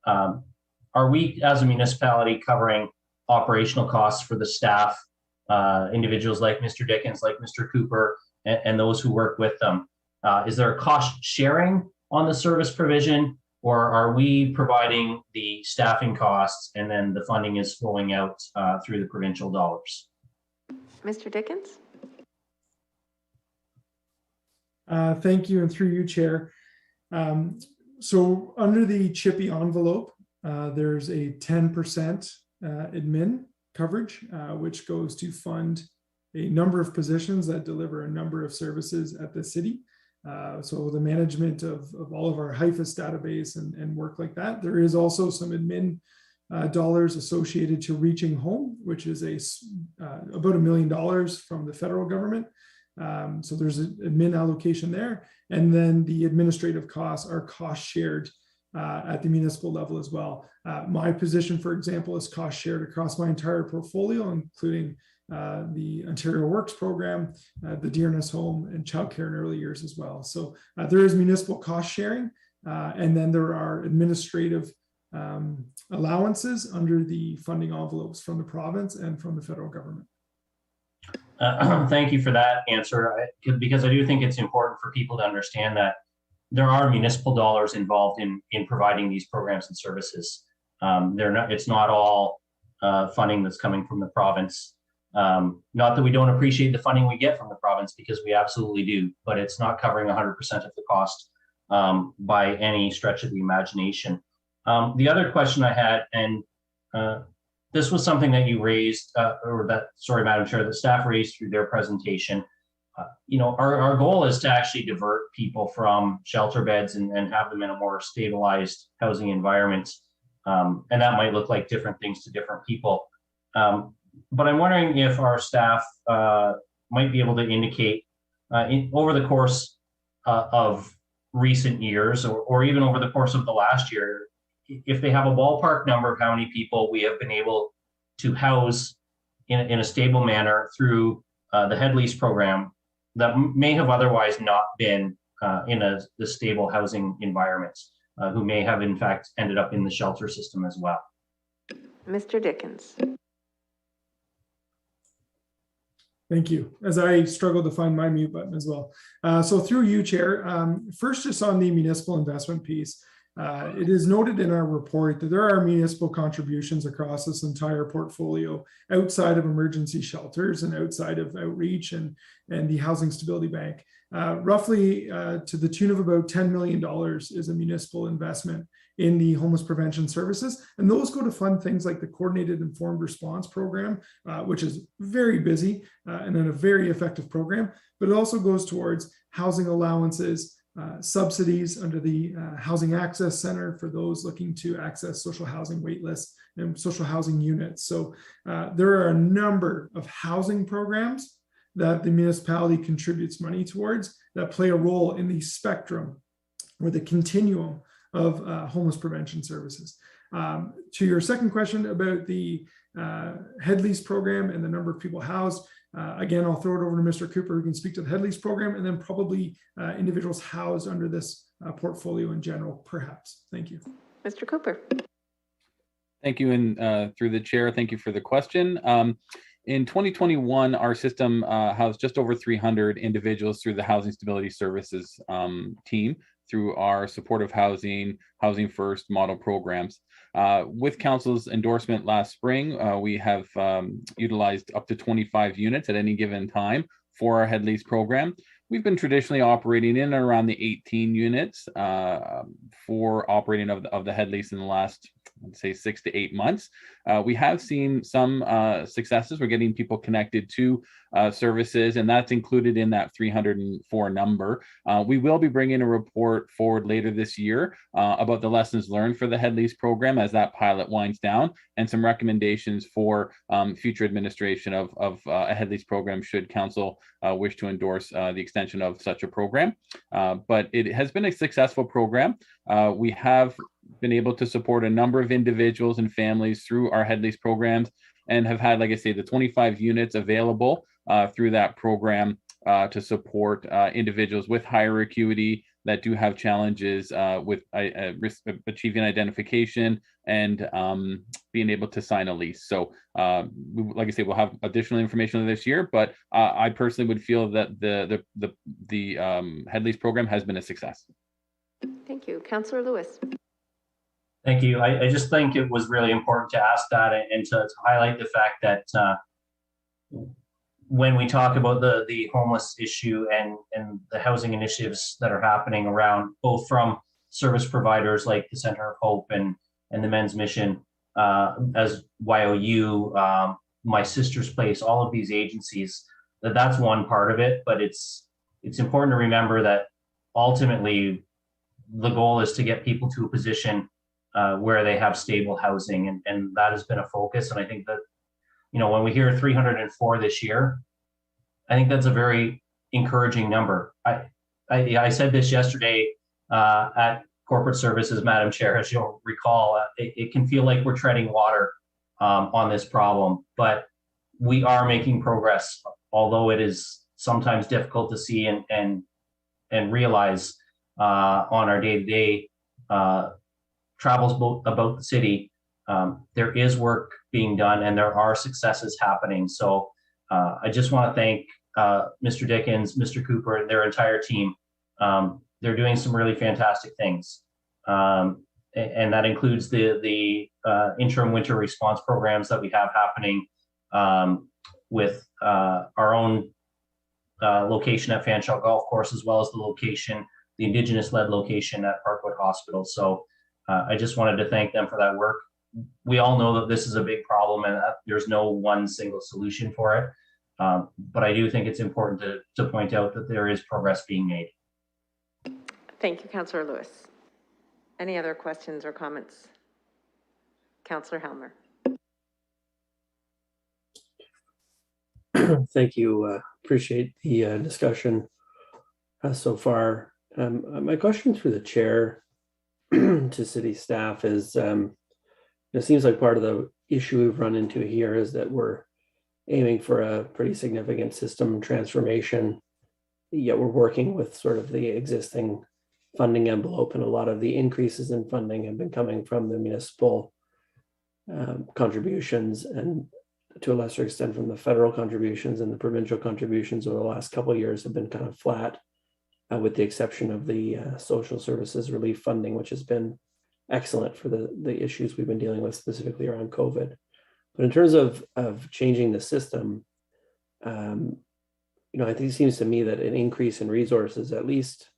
Are we as a municipality covering operational costs for the staff, individuals like Mr. Dickens, like Mr. Cooper, and those who work with them? Is there a cost sharing on the service provision, or are we providing the staffing costs and then the funding is flowing out through the provincial dollars? Mr. Dickens? Thank you, and through you, Chair. So under the CHIPPY envelope, there's a 10% admin coverage, which goes to fund a number of positions that deliver a number of services at the city. So the management of all of our HIFAS database and work like that. There is also some admin dollars associated to Reaching Home, which is about $1 million from the federal government. So there's an admin allocation there. And then the administrative costs are cost shared at the municipal level as well. My position, for example, is cost shared across my entire portfolio, including the Ontario Works program, the Dearness Home, and childcare in early years as well. So there is municipal cost sharing, and then there are administrative allowances under the funding envelopes from the province and from the federal government. Thank you for that answer, because I do think it's important for people to understand that there are municipal dollars involved in providing these programs and services. It's not all funding that's coming from the province. Not that we don't appreciate the funding we get from the province, because we absolutely do, but it's not covering 100% of the cost by any stretch of the imagination. The other question I had, and this was something that you raised, Madam Chair, that staff raised through their presentation. Our goal is to actually divert people from shelter beds and have them in a more stabilized housing environment. And that might look like different things to different people. But I'm wondering if our staff might be able to indicate over the course of recent years, or even over the course of the last year, if they have a ballpark number of how many people we have been able to house in a stable manner through the head lease program that may have otherwise not been in the stable housing environment, who may have in fact ended up in the shelter system as well. Mr. Dickens. Thank you. As I struggle to find my mute button as well. So through you, Chair, first just on the municipal investment piece, it is noted in our report that there are municipal contributions across this entire portfolio outside of emergency shelters and outside of outreach and the Housing Stability Bank. Roughly to the tune of about $10 million is a municipal investment in the homeless prevention services. And those go to fund things like the Coordinated Informed Response Program, which is very busy and then a very effective program, but it also goes towards housing allowances, subsidies under the Housing Access Center for those looking to access social housing waitlists and social housing units. So there are a number of housing programs that the municipality contributes money towards that play a role in the spectrum or the continuum of homeless prevention services. To your second question about the head lease program and the number of people housed, again, I'll throw it over to Mr. Cooper, who can speak to the head lease program, and then probably individuals housed under this portfolio in general, perhaps. Thank you. Mr. Cooper. Thank you, and through the chair, thank you for the question. In 2021, our system housed just over 300 individuals through the Housing Stability Services team through our supportive housing, Housing First model programs. With Council's endorsement last spring, we have utilized up to 25 units at any given time for our head lease program. We've been traditionally operating in and around the 18 units for operating of the head lease in the last, I'd say, 6 to 8 months. We have seen some successes. We're getting people connected to services, and that's included in that 304 number. We will be bringing a report forward later this year about the lessons learned for the head lease program as that pilot winds down, and some recommendations for future administration of a head lease program should Council wish to endorse the extension of such a program. But it has been a successful program. We have been able to support a number of individuals and families through our head lease programs, and have had, like I say, the 25 units available through that program to support individuals with higher acuity that do have challenges with achieving identification and being able to sign a lease. So like I say, we'll have additional information this year, but I personally would feel that the head lease program has been a success. Thank you. Councillor Lewis. Thank you. I just think it was really important to ask that and to highlight the fact that when we talk about the homeless issue and the housing initiatives that are happening around, both from service providers like the Center of Hope and the Men's Mission, as YOU, My Sister's Place, all of these agencies, that's one part of it, but it's important to remember that ultimately the goal is to get people to a position where they have stable housing, and that has been a focus. And I think that, when we hear 304 this year, I think that's a very encouraging number. I said this yesterday at Corporate Services, Madam Chair, as you'll recall, it can feel like we're treading water on this problem, but we are making progress, although it is sometimes difficult to see and realize on our day-to-day travels about the city. There is work being done and there are successes happening. So I just want to thank Mr. Dickens, Mr. Cooper, and their entire team. They're doing some really fantastic things. And that includes the interim winter response programs that we have happening with our own location at Fanshawe Golf Course, as well as the Indigenous-led location at Parkwood Hospital. So I just wanted to thank them for that work. We all know that this is a big problem and that there's no one single solution for it. But I do think it's important to point out that there is progress being made. Thank you, Councillor Lewis. Any other questions or comments? Councillor Helmer. Thank you. Appreciate the discussion so far. My question through the chair to city staff is, it seems like part of the issue we've run into here is that we're aiming for a pretty significant system transformation, yet we're working with sort of the existing funding envelope, and a lot of the increases in funding have been coming from the municipal contributions, and to a lesser extent from the federal contributions, and the provincial contributions over the last couple of years have been kind of flat, with the exception of the social services relief funding, which has been excellent for the issues we've been dealing with, specifically around COVID. But in terms of changing the system, I think it seems to me that an increase in resources, at least,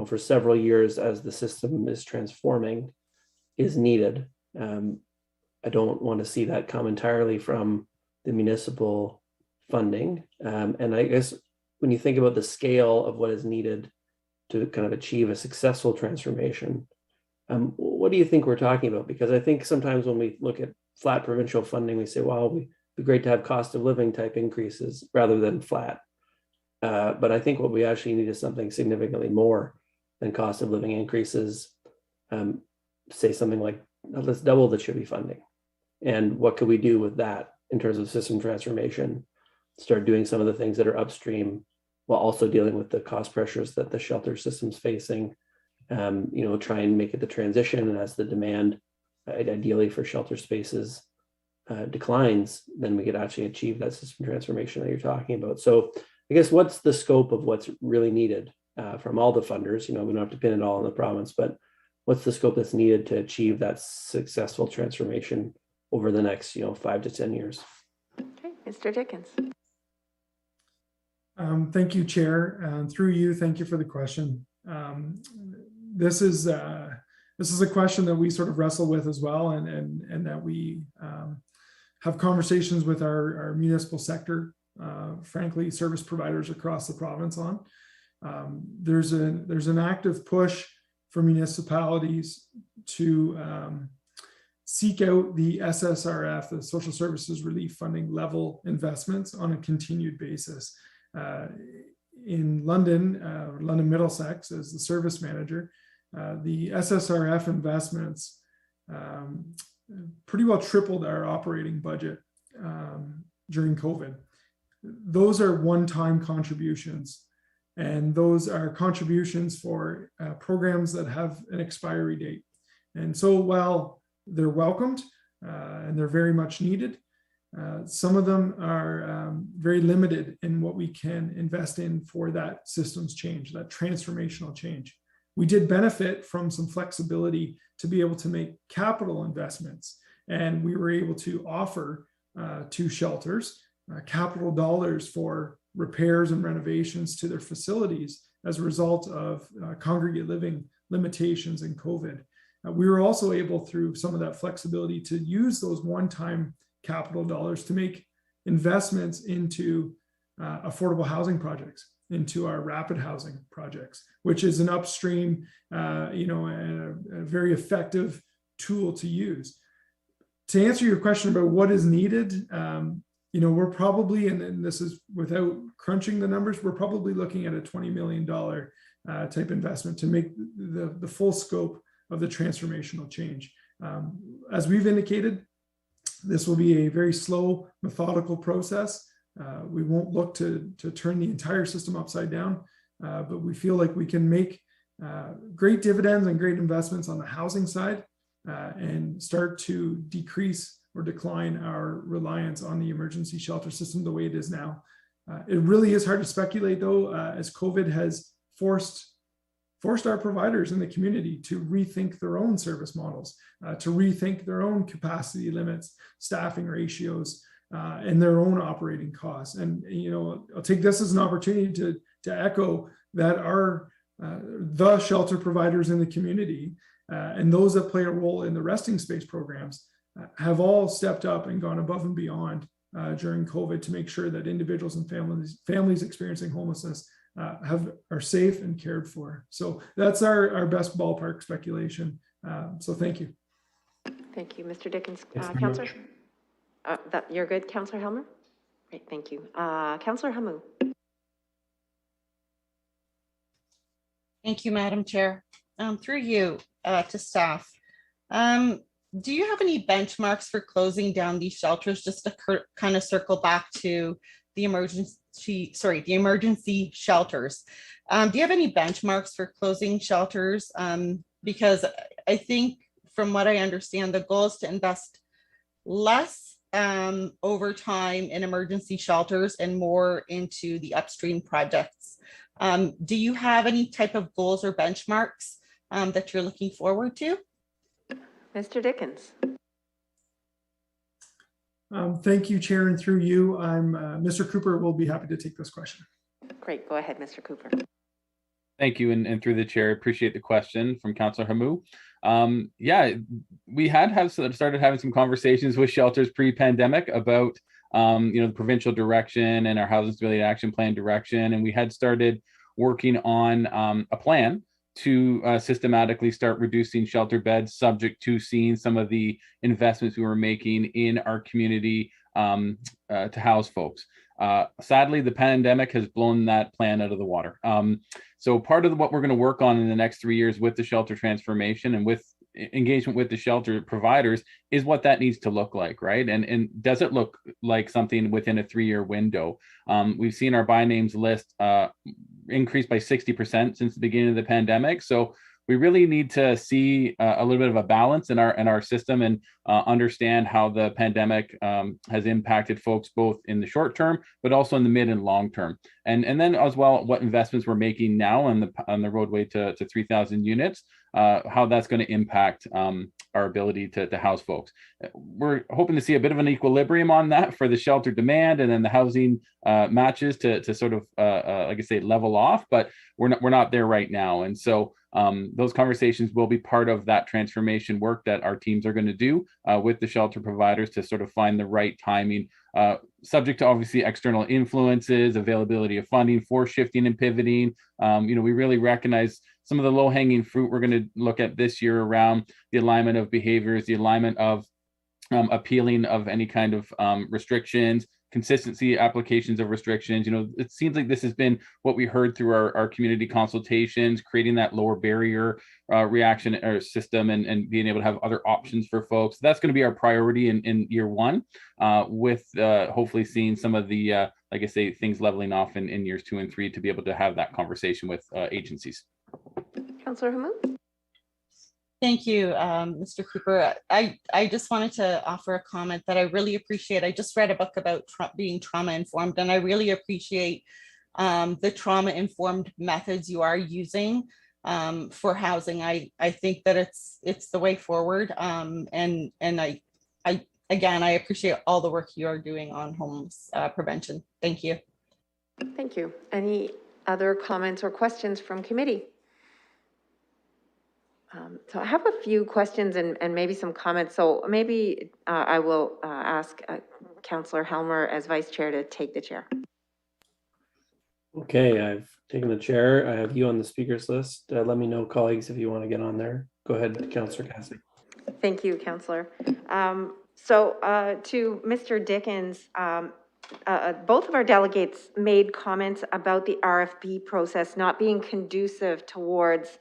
for several years as the system is transforming, is needed. I don't want to see that come entirely from the municipal funding. And I guess when you think about the scale of what is needed to kind of achieve a successful transformation, what do you think we're talking about? Because I think sometimes when we look at flat provincial funding, we say, well, it'd be great to have cost of living type increases rather than flat. But I think what we actually need is something significantly more than cost of living increases. Say something like, let's double the Chivvy funding. And what could we do with that in terms of system transformation? Start doing some of the things that are upstream while also dealing with the cost pressures that the shelter system's facing. Try and make it the transition, and as the demand ideally for shelter spaces declines, then we could actually achieve that system transformation that you're talking about. So I guess what's the scope of what's really needed from all the funders? We don't have to pin it all on the province, but what's the scope that's needed to achieve that successful transformation over the next 5 to 10 years? Okay, Mr. Dickens. Thank you, Chair. And through you, thank you for the question. This is a question that we sort of wrestle with as well, and that we have conversations with our municipal sector, frankly, service providers across the province on. There's an active push for municipalities to seek out the SSRF, the Social Services Relief Funding level investments on a continued basis. In London, London Middlesex, as the service manager, the SSRF investments pretty well tripled our operating budget during COVID. Those are one-time contributions, and those are contributions for programs that have an expiry date. And so while they're welcomed and they're very much needed, some of them are very limited in what we can invest in for that systems change, that transformational change. We did benefit from some flexibility to be able to make capital investments, and we were able to offer to shelters capital dollars for repairs and renovations to their facilities as a result of congregate living limitations in COVID. We were also able, through some of that flexibility, to use those one-time capital dollars to make investments into affordable housing projects, into our rapid housing projects, which is an upstream, a very effective tool to use. To answer your question about what is needed, we're probably, and this is without crunching the numbers, we're probably looking at a $20 million type investment to make the full scope of the transformational change. As we've indicated, this will be a very slow, methodical process. We won't look to turn the entire system upside down, but we feel like we can make great dividends and great investments on the housing side and start to decrease or decline our reliance on the emergency shelter system the way it is now. It really is hard to speculate, though, as COVID has forced our providers in the community to rethink their own service models, to rethink their own capacity limits, staffing ratios, and their own operating costs. And I'll take this as an opportunity to echo that the shelter providers in the community and those that play a role in the resting space programs have all stepped up and gone above and beyond during COVID to make sure that individuals and families experiencing homelessness are safe and cared for. So that's our best ballpark speculation. So thank you. Thank you, Mr. Dickens. Thanks very Councillor, much. you're good, Councillor Helmer? Great, thank you. Councillor Hamu. Thank you, Madam Chair. Through you to staff. Do you have any benchmarks for closing down these shelters, just to kind of circle back to the emergency shelters? Do you have any benchmarks for closing shelters? Because I think from what I understand, the goal is to invest less over time in emergency shelters and more into the upstream projects. Do you have any type of goals or benchmarks that you're looking forward to? Mr. Dickens. Thank you, Chair, and through you, Mr. Cooper will be happy to take this question. Great, go ahead, Mr. Cooper. Thank you, and through the chair, appreciate the question from Councillor Hamu. Yeah, we started having some conversations with shelters pre-pandemic about the provincial direction and our Housing Stability Action Plan direction, and we had started working on a plan to systematically start reducing shelter beds, subject to seeing some of the investments we were making in our community to house folks. Sadly, the pandemic has blown that plan out of the water. So part of what we're going to work on in the next 3 years with the shelter transformation and with engagement with the shelter providers is what that needs to look like, right? And does it look like something within a 3-year window? We've seen our by names list increase by 60% since the beginning of the pandemic. So we really need to see a little bit of a balance in our system and understand how the pandemic has impacted folks both in the short term, but also in the mid and long term. And then as well, what investments we're making now on the roadway to 3,000 units, how that's going to impact our ability to house folks. We're hoping to see a bit of an equilibrium on that for the shelter demand, and then the housing matches to sort of, like I say, level off, but we're not there right now. And so those conversations will be part of that transformation work that our teams are going to do with the shelter providers to sort of find the right timing, subject to obviously external influences, availability of funding for shifting and pivoting. We really recognize some of the low-hanging fruit we're going to look at this year around the alignment of behaviors, the alignment of appealing of any kind of restrictions, consistency applications of restrictions. It seems like this has been what we heard through our community consultations, creating that lower barrier reaction or system and being able to have other options for folks. That's going to be our priority in year one, with hopefully seeing some of the, like I say, things leveling off in years 2 and 3 to be able to have that conversation with agencies. Councillor Hamu. Thank you, Mr. Cooper. I just wanted to offer a comment that I really appreciate. I just read a book about being trauma-informed, and I really appreciate the trauma-informed methods you are using for housing. I think that it's the way forward, and I appreciate all the work you are doing on homeless prevention. Thank you. Thank you. Any other comments or questions from committee? So I have a few questions and maybe some comments. So maybe I will ask Councillor Helmer as Vice Chair to take the chair. Okay, I've taken the chair. I have you on the speakers list. Let me know, colleagues, if you want to get on there. Go ahead, Councillor Cassidy. Thank you, Councillor. So to Mr. Dickens, both of our delegates made comments about the RFP process not being conducive towards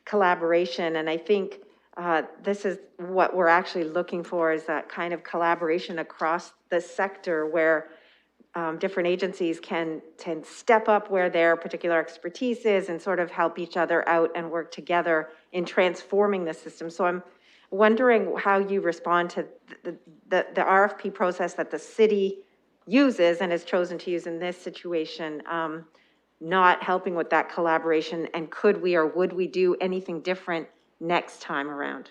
collaboration. And I think this is what we're actually looking for, is that kind of collaboration across the sector where different agencies can step up where their particular expertise is and sort of help each other out and work together in transforming the system. So I'm wondering how you respond to the RFP process that the city uses and has chosen to use in this situation, not helping with that collaboration, and could we or would we do anything different next time around?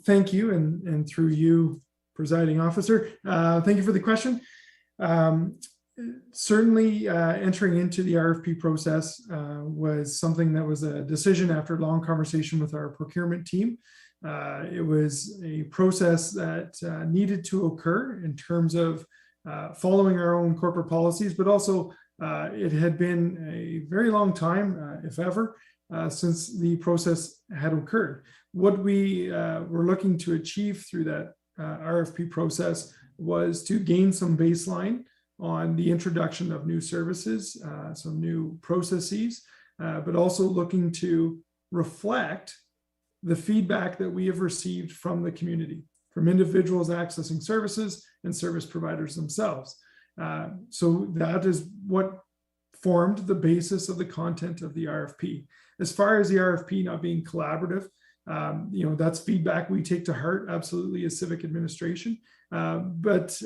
Thank you, and through you, presiding officer, thank you for the question. Certainly, entering into the RFP process was something that was a decision after long conversation with our procurement team. It was a process that needed to occur in terms of following our own corporate policies, but also it had been a very long time, if ever, since the process had occurred. What we were looking to achieve through that RFP process was to gain some baseline on the introduction of new services, some new processes, but also looking to reflect the feedback that we have received from the community, from individuals accessing services and service providers themselves. So that is what formed the basis of the content of the RFP. As far as the RFP not being collaborative, that's feedback we take to heart, absolutely, as civic administration. But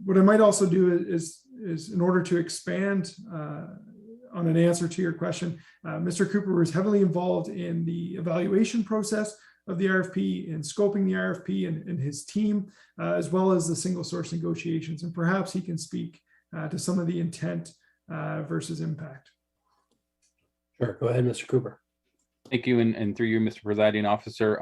what I might also do is in order to expand on an answer to your question, Mr. Cooper was heavily involved in the evaluation process of the RFP and scoping the RFP and his team, as well as the single source negotiations. And perhaps he can speak to some of the intent versus impact. Sure, go ahead, Mr. Cooper. Thank you, and through you, Mr. Presiding Officer.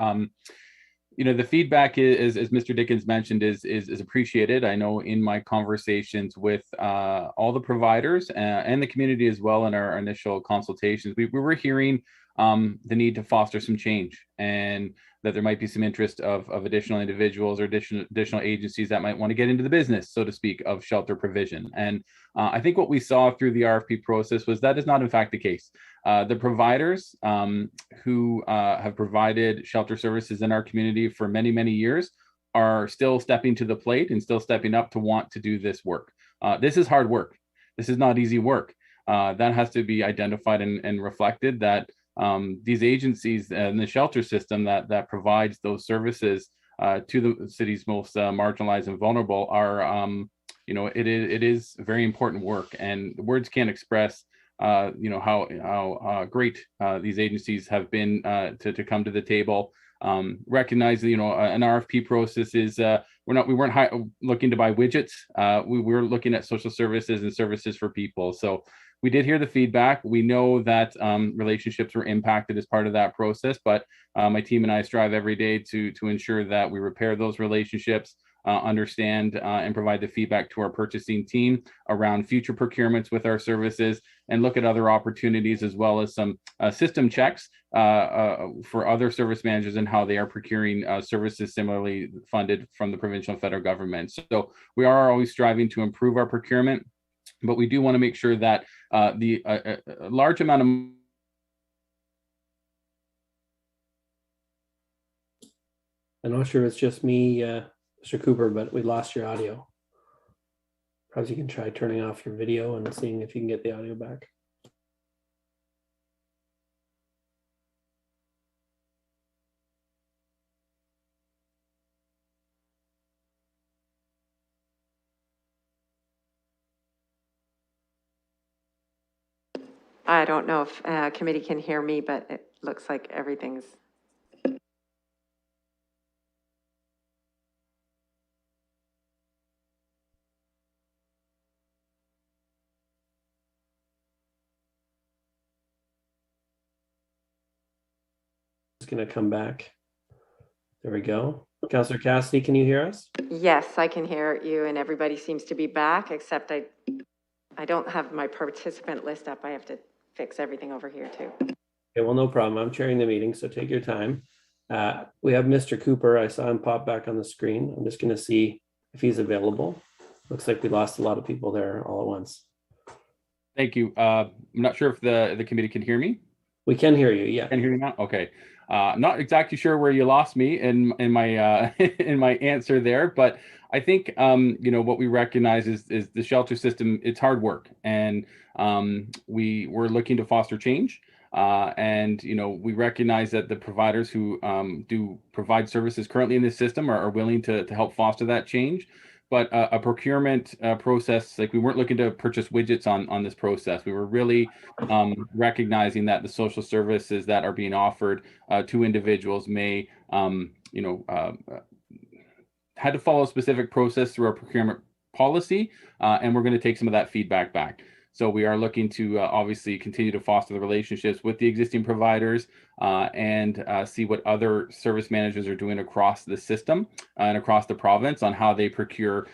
The feedback is, as Mr. Dickens mentioned, is appreciated. I know in my conversations with all the providers and the community as well in our initial consultations, we were hearing the need to foster some change, and that there might be some interest of additional individuals or additional agencies that might want to get into the business, so to speak, of shelter provision. And I think what we saw through the RFP process was that is not in fact the case. The providers who have provided shelter services in our community for many, many years are still stepping to the plate and still stepping up to want to do this work. This is hard work. This is not easy work. That has to be identified and reflected, that these agencies and the shelter system that provides those services to the city's most marginalized and vulnerable are, it is very important work, and words can't express how great these agencies have been to come to the table. Recognize that, an RFP process is, we weren't looking to buy widgets. We were looking at social services and services for people. So we did hear the feedback. We know that relationships were impacted as part of that process, but my team and I strive every day to ensure that we repair those relationships, understand and provide the feedback to our purchasing team around future procurements with our services, and look at other opportunities, as well as some system checks for other service managers and how they are procuring services similarly funded from the provincial and federal government. So we are always striving to improve our procurement, but we do want to make sure that the large amount of I'm not sure if it's just me, Mr. Cooper, but we lost your audio. Perhaps you can try turning off your video and seeing if you can get the audio back. I don't know if committee can hear me, but it looks like everything's. going to come back. There we go. Councillor Cassidy, can you hear us? Yes, I can hear you, and everybody seems to be back, except I don't have my participant list up. I have to fix everything over here too. Okay, well, no problem. I'm chairing the meeting, so take your time. We have Mr. Cooper. I saw him pop back on the screen. I'm just going to see if he's available. Looks like we lost a lot of people there all at once. Thank you. I'm not sure if the committee can hear me. We can hear you, yeah. Can hear you now? Okay. Not exactly sure where you lost me in my in my answer there, but I think what we recognize is the shelter system. It's hard work, and we're looking to foster change. And we recognize that the providers who do provide services currently in this system are willing to help foster that change. But a procurement process, like we weren't looking to purchase widgets on this process. We were really recognizing that the social services that are being offered to individuals may, had to follow a specific process through our procurement policy, and we're going to take some of that feedback back. So we are looking to obviously continue to foster the relationships with the existing providers and see what other service managers are doing across the system and across the province on how they procure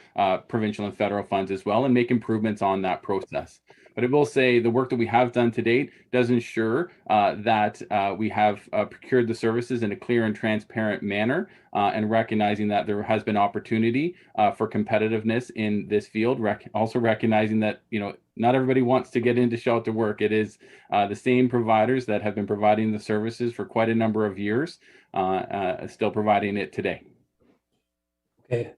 provincial and federal funds as well, and make improvements on that process. But I will say the work that we have done to date does ensure that we have procured the services in a clear and transparent manner, and recognizing that there has been opportunity for competitiveness in this field. Also recognizing that not everybody wants to get into shelter work. It is the same providers that have been providing the services for quite a number of years, still providing it today. Okay,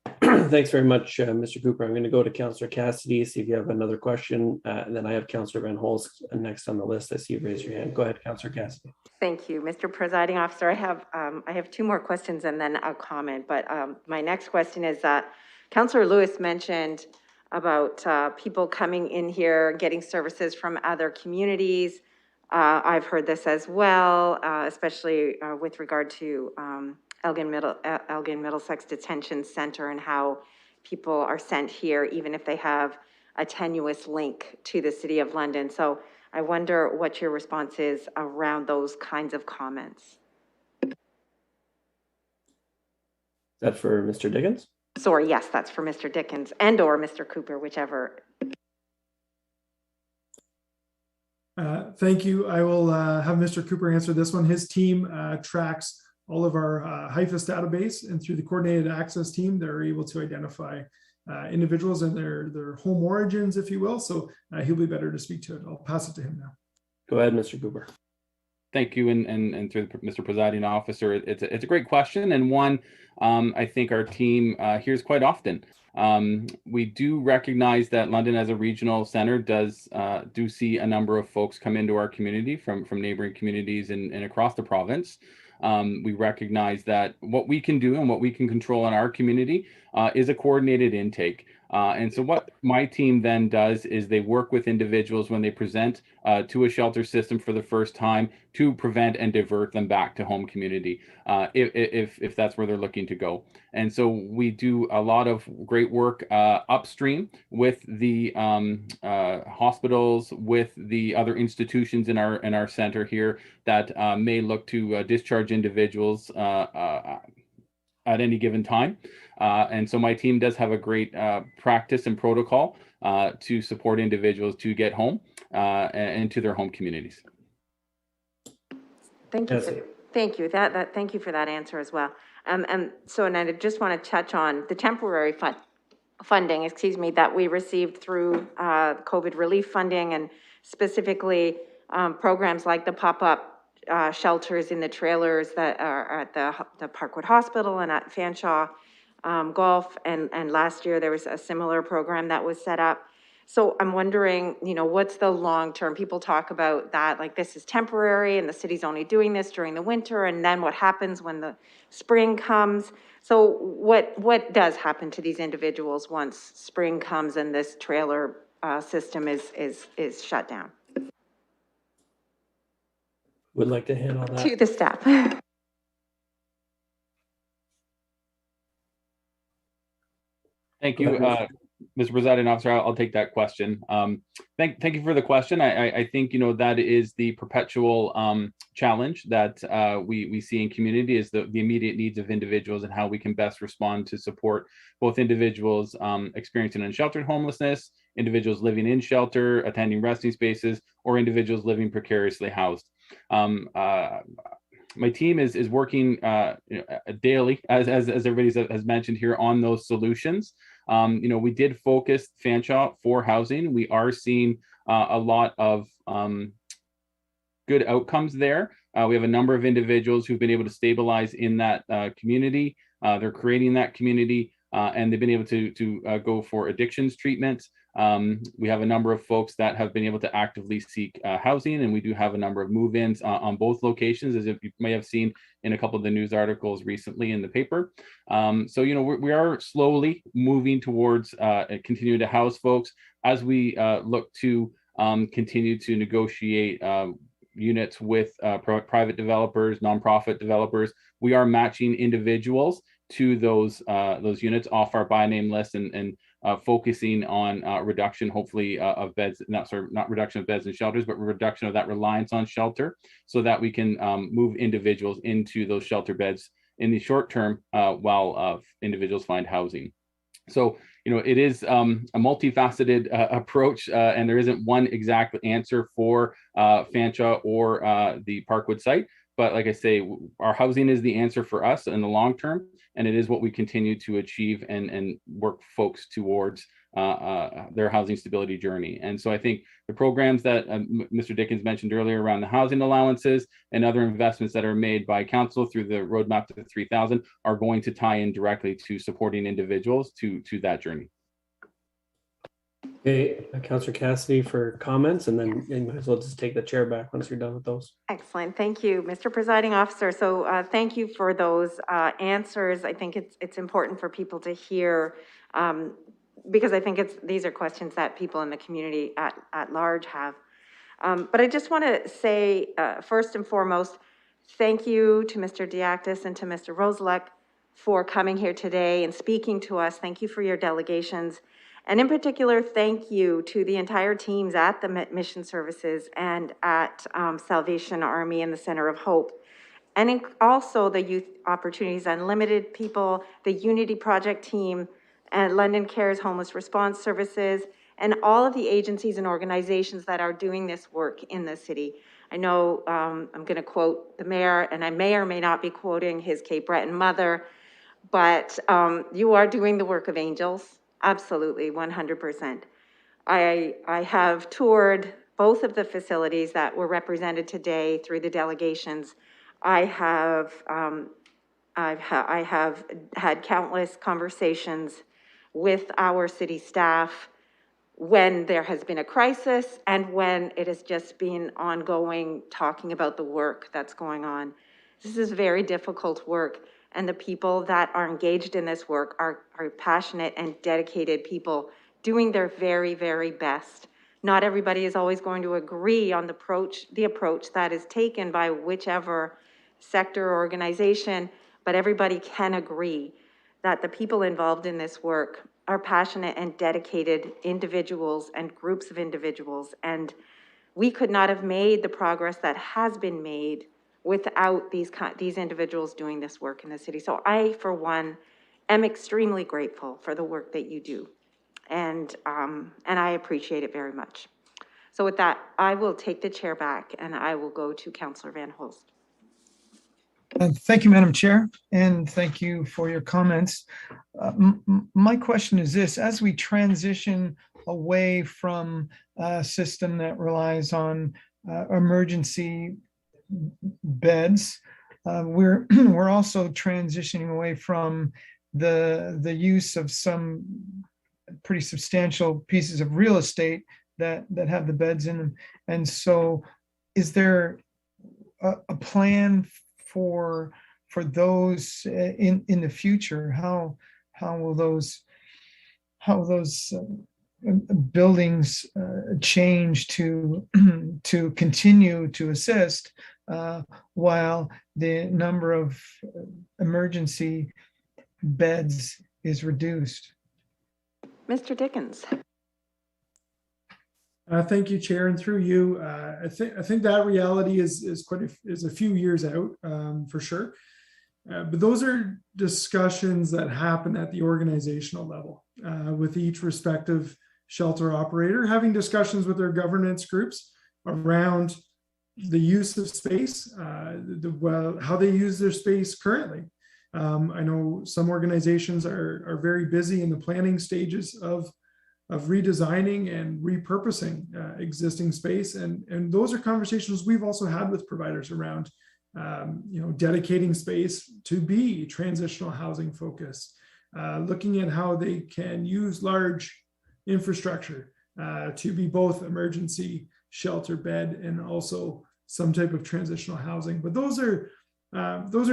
thanks very much, Mr. Cooper. I'm going to go to Councillor Cassidy, see if you have another question. And then I have Councillor Van Holst next on the list. I see you raise your hand. Go ahead, Councillor Cassidy. Thank you, Mr. Presiding Officer. I have two more questions and then a comment. But my next question is that Councillor Lewis mentioned about people coming in here, getting services from other communities. I've heard this as well, especially with regard to Elgin Middlesex Detention Center and how people are sent here, even if they have a tenuous link to the City of London. So I wonder what your response is around those kinds of comments. Is that for Mr. Dickens? Sorry, yes, that's for Mr. Dickens and or Mr. Cooper, whichever. Thank you. I will have Mr. Cooper answer this one. His team tracks all of our HIFAS database, and through the coordinated access team, they're able to identify individuals and their home origins, if you will. So he'll be better to speak to it. I'll pass it to him now. Go ahead, Mr. Cooper. Thank you, and through Mr. Presiding Officer, it's a great question, and one I think our team hears quite often. We do recognize that London as a regional center do see a number of folks come into our community from neighboring communities and across the province. We recognize that what we can do and what we can control in our community is a coordinated intake. And so what my team then does is they work with individuals when they present to a shelter system for the first time to prevent and divert them back to home community if that's where they're looking to go. And so we do a lot of great work upstream with the hospitals, with the other institutions in our center here that may look to discharge individuals at any given time. And so my team does have a great practice and protocol to support individuals to get home and to their home communities. Thank you. Yes. Thank you. Thank you for that answer as well. And I just want to touch on the temporary funding, that we received through COVID relief funding, and specifically programs like the pop-up shelters in the trailers that are at the Parkwood Hospital and at Fanshawe Golf. And last year there was a similar program that was set up. So I'm wondering, what's the long-term? People talk about that, like this is temporary and the city's only doing this during the winter, and then what happens when the spring comes? So what does happen to these individuals once spring comes and this trailer system is shut down? Would like to handle that. To the staff. Thank you. Mr. Presiding Officer, I'll take that question. Thank you for the question. I think, that is the perpetual challenge that we see in community is the immediate needs of individuals and how we can best respond to support both individuals experiencing unsheltered homelessness, individuals living in shelter, attending resting spaces, or individuals living precariously housed. My team is working daily, as everybody has mentioned here, on those solutions. We did focus Fanshawe for housing. We are seeing a lot of good outcomes there. We have a number of individuals who've been able to stabilize in that community. They're creating that community, and they've been able to go for addictions treatment. We have a number of folks that have been able to actively seek housing, and we do have a number of move-ins on both locations, as you may have seen in a couple of the news articles recently in the paper. So, we are slowly moving towards continuing to house folks as we look to continue to negotiate units with private developers, nonprofit developers. We are matching individuals to those units off our by name list and focusing on reduction, hopefully, of beds, not reduction of beds and shelters, but reduction of that reliance on shelter, so that we can move individuals into those shelter beds in the short term while individuals find housing. So, it is a multifaceted approach, and there isn't one exact answer for Fanshawe or the Parkwood site. But like I say, our housing is the answer for us in the long term, and it is what we continue to achieve and work folks towards their housing stability journey. And so I think the programs that Mr. Dickens mentioned earlier around the housing allowances and other investments that are made by council through the roadmap to 3,000 are going to tie in directly to supporting individuals to that journey. Okay, Councillor Cassidy for comments, and then you might as well just take the chair back once you're done with those. Excellent. Thank you, Mr. Presiding Officer. So thank you for those answers. I think it's important for people to hear because I think these are questions that people in the community at large have. But I just want to say, first and foremost, thank you to Mr. Diaktis and to Mr. Roselek for coming here today and speaking to us. Thank you for your delegations. And in particular, thank you to the entire teams at the Mission Services and at Salvation Army and the Center of Hope. And also the Youth Opportunities Unlimited people, the Unity Project team, and London Cares Homeless Response Services, and all of the agencies and organizations that are doing this work in the city. I know I'm going to quote the mayor, and I may or may not be quoting his Cape Breton mother, but you are doing the work of angels. Absolutely, 100%. I have toured both of the facilities that were represented today through the delegations. I have had countless conversations with our city staff when there has been a crisis and when it has just been ongoing, talking about the work that's going on. This is very difficult work, and the people that are engaged in this work are passionate and dedicated people doing their very, very best. Not everybody is always going to agree on the approach that is taken by whichever sector or organization, but everybody can agree that the people involved in this work are passionate and dedicated individuals and groups of individuals. And we could not have made the progress that has been made without these individuals doing this work in the city. So I, for one, am extremely grateful for the work that you do. And I appreciate it very much. So with that, I will take the chair back and I will go to Councillor Van Holst. Thank you, Madam Chair, and thank you for your comments. My question is this: as we transition away from a system that relies on emergency beds, we're also transitioning away from the use of some pretty substantial pieces of real estate that have the beds in them. And so, is there a plan for those in the future? How will those buildings change to continue to assist while the number of emergency beds is reduced? Mr. Dickens. Thank you, Chair, and through you, I think that reality is a few years out, for sure. But those are discussions that happen at the organizational level, with each respective shelter operator having discussions with their governance groups around the use of space, how they use their space currently. I know some organizations are very busy in the planning stages of redesigning and repurposing existing space, and those are conversations we've also had with providers around dedicating space to be transitional housing focused, looking at how they can use large infrastructure to be both emergency shelter bed and also some type of transitional housing. But those are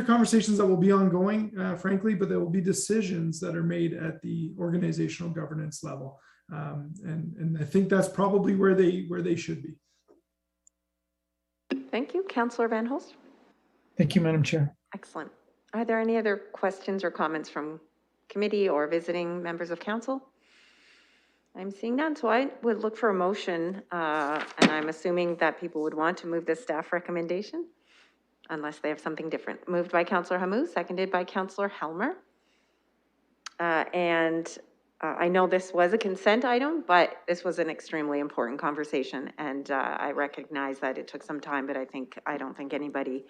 conversations that will be ongoing, frankly, but there will be decisions that are made at the organizational governance level. And I think that's probably where they should be. Thank you. Councillor Van Holst. Thank you, Madam Chair. Excellent. Are there any other questions or comments from committee or visiting members of council? I'm seeing none, so I would look for a motion, and I'm assuming that people would want to move the staff recommendation unless they have something different. Moved by Councillor Hamou, seconded by Councillor Helmer. I know this was a consent item, but this was an extremely important conversation, and I recognize that it took some time, but I don't think anybody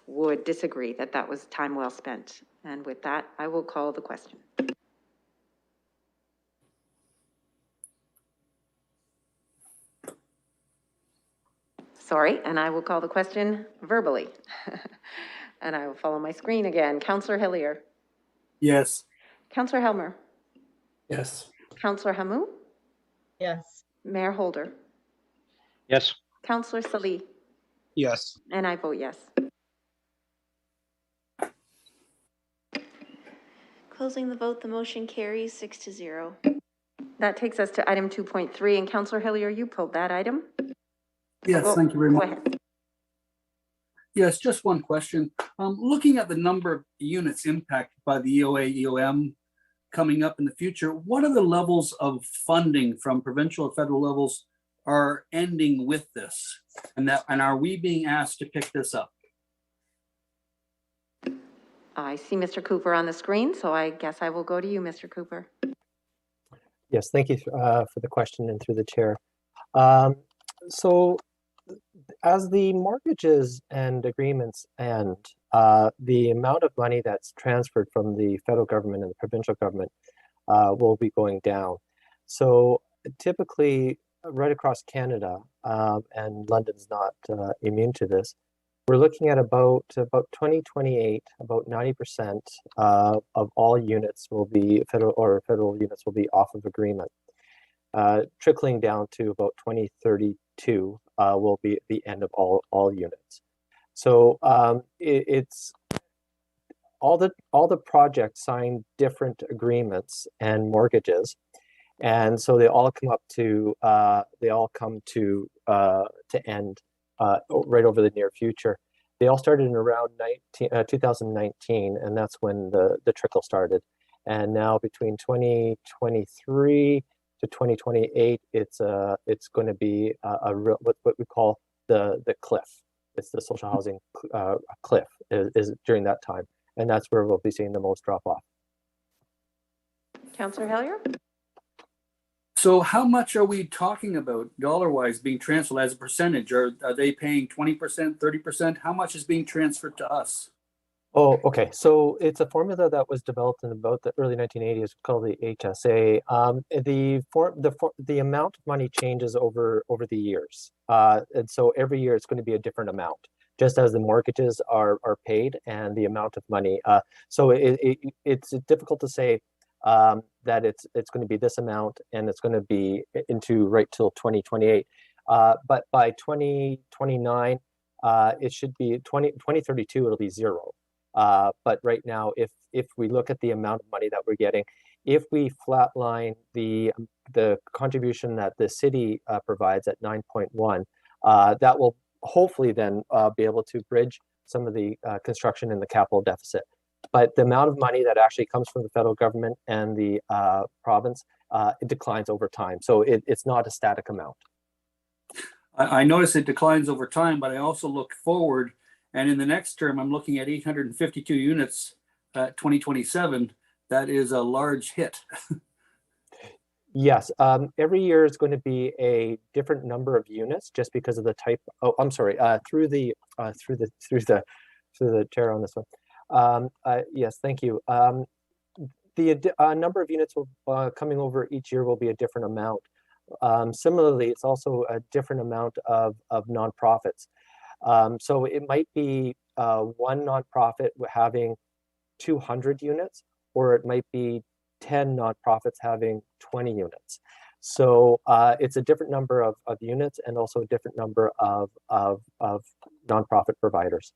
would disagree that that was time well spent. And with that, I will call the question. Sorry, and I will call the question verbally. And I will follow my screen again. Councillor Hillier. Yes. Councillor Helmer. Yes. Councillor Hamou. Yes. Mayor Holder. Yes. Councillor Salee. Yes. And I vote yes. Closing the vote, the motion carries 6-0. That takes us to item 2.3, and Councillor Hillier, you pulled that item. Yes, thank you very Go much. ahead. Yes, just one question. Looking at the number of units impacted by the EOA, EOM coming up in the future, what are the levels of funding from provincial or federal levels are ending with this? And are we being asked to pick this up? I see Mr. Cooper on the screen, so I guess I will go to you, Mr. Cooper. Yes, thank you for the question and through the chair. So as the mortgages and agreements end, the amount of money that's transferred from the federal government and the provincial government will be going down. So typically right across Canada, and London's not immune to this, we're looking at about 2028, about 90% of all units will be federal units will be off of agreement. Trickling down to about 2032 will be the end of all units. So it's all the projects sign different agreements and mortgages, and so they all come to end right over the near future. They all started in around 2019, and that's when the trickle started. And now between 2023 to 2028, it's going to be a real what we call the cliff. It's the social housing cliff is during that time, and that's where we'll be seeing the most drop off. Councillor Hillier? So how much are we talking about dollar-wise being transferred as a percentage? Are they paying 20%, 30%? How much is being transferred to us? Oh, okay. So it's a formula that was developed in about the early 1980s called the HSA. The amount of money changes over the years. And so every year it's going to be a different amount, just as the mortgages are paid and the amount of money. So it's difficult to say that it's going to be this amount and it's going to be into right till 2028. But by 2029, it should be 2032, it'll be zero. But right now, if we look at the amount of money that we're getting, if we flatline the contribution that the city provides at 9.1, that will hopefully then be able to bridge some of the construction and the capital deficit. But the amount of money that actually comes from the federal government and the province it declines over time. So it's not a static amount. I notice it declines over time, but I also look forward, and in the next term, I'm looking at 852 units at 2027. That is a large hit. Yes, every year is going to be a different number of units just because of the type. Oh, I'm sorry. Through the chair on this one. Yes, thank you. The number of units coming over each year will be a different amount. Similarly, it's also a different amount of nonprofits. So it might be one nonprofit having 200 units, or it might be 10 nonprofits having 20 units. So it's a different number of units and also a different number of nonprofit providers.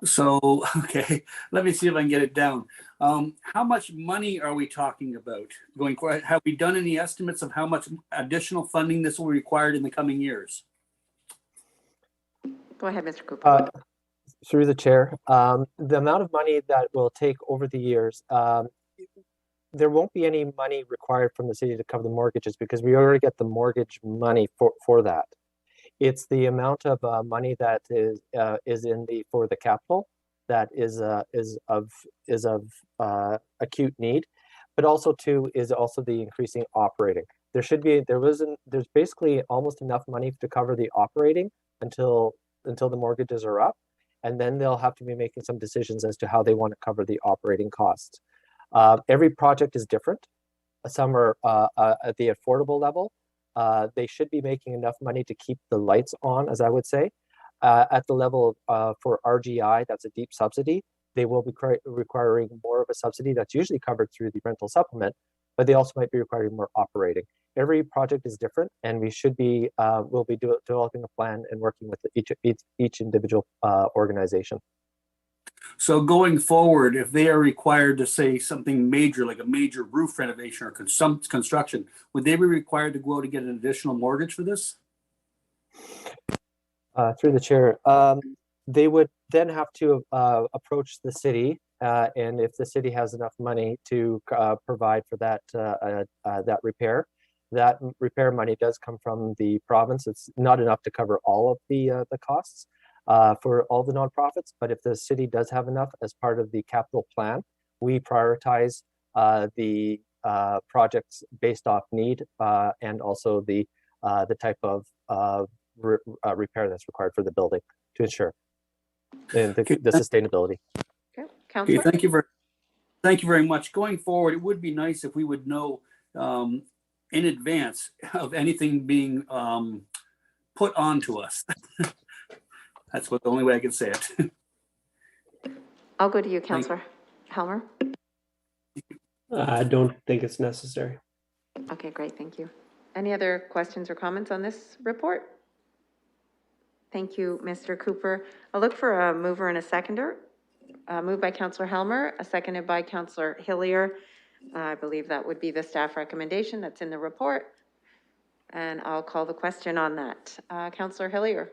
So, okay, let me see if I can get it down. How much money are we talking about going forward? Have we done any estimates of how much additional funding this will be required in the coming years? Go ahead, Mr. Cooper. Through the chair, the amount of money that will take over the years, there won't be any money required from the city to cover the mortgages because we already get the mortgage money for that. It's the amount of money that is for the capital that is of acute need, but also too is also the increasing operating. There's basically almost enough money to cover the operating until the mortgages are up, and then they'll have to be making some decisions as to how they want to cover the operating costs. Every project is different. Some are at the affordable level. They should be making enough money to keep the lights on, as I would say. At the level for RGI, that's a deep subsidy. They will be requiring more of a subsidy that's usually covered through the rental supplement, but they also might be requiring more operating. Every project is different, and we should be we'll be developing a plan and working with each individual organization. So going forward, if they are required to say something major, like a major roof renovation or construction, would they be required to go out and get an additional mortgage for this? Through the chair, they would then have to approach the city, and if the city has enough money to provide for that repair, that repair money does come from the province. It's not enough to cover all of the costs for all the nonprofits, but if the city does have enough as part of the capital plan, we prioritize the projects based off need and also the type of repair that's required for the building to ensure the sustainability. Okay, Councillor. Okay, thank you very much. Going forward, it would be nice if we would know in advance of anything being put onto us. That's the only way I can say it. I'll go to you, Councillor Helmer. I don't think it's necessary. Okay, great, thank you. Any other questions or comments on this report? Thank you, Mr. Cooper. I'll look for a mover and a seconder. Moved by Councillor Helmer, seconded by Councillor Hillier. I believe that would be the staff recommendation that's in the report. And I'll call the question on that. Councillor Hillier.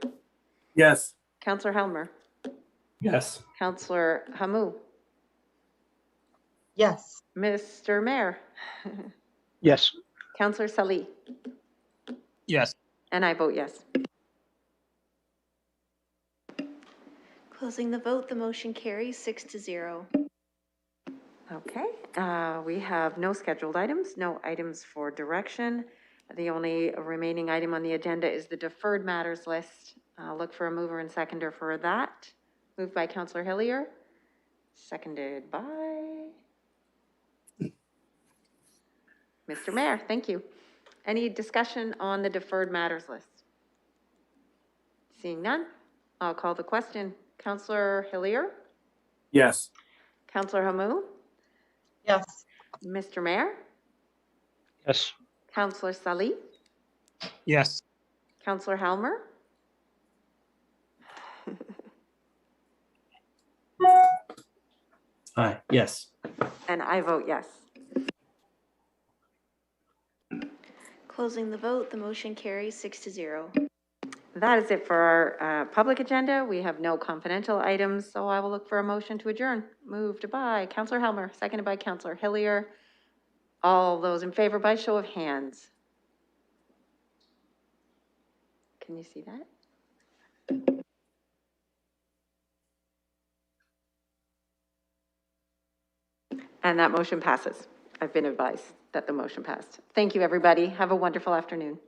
Yes. Councillor Helmer. Yes. Councillor Hamou. Yes. Mr. Mayor. Yes. Councillor Sali. Yes. And I vote yes. Closing the vote, the motion carries 6-0. Okay, we have no scheduled items, no items for direction. The only remaining item on the agenda is the deferred matters list. I'll look for a mover and seconder for that. Moved by Councillor Hillier, seconded by Mr. Mayor. Thank you. Any discussion on the deferred matters list? Seeing none, I'll call the question. Councillor Hillier? Yes. Councillor Hamou? Yes. Mr. Mayor? Yes. Councillor Sali? Yes. Councillor Helmer? Yes. And I vote yes. Closing the vote, the motion carries 6-0. That is it for our public agenda. We have no confidential items, so I will look for a motion to adjourn. Moved by Councillor Helmer, seconded by Councillor Hillier. All those in favor by show of hands. Can you see that? And that motion passes. I've been advised that the motion passed. Thank you, everybody. Have a wonderful afternoon.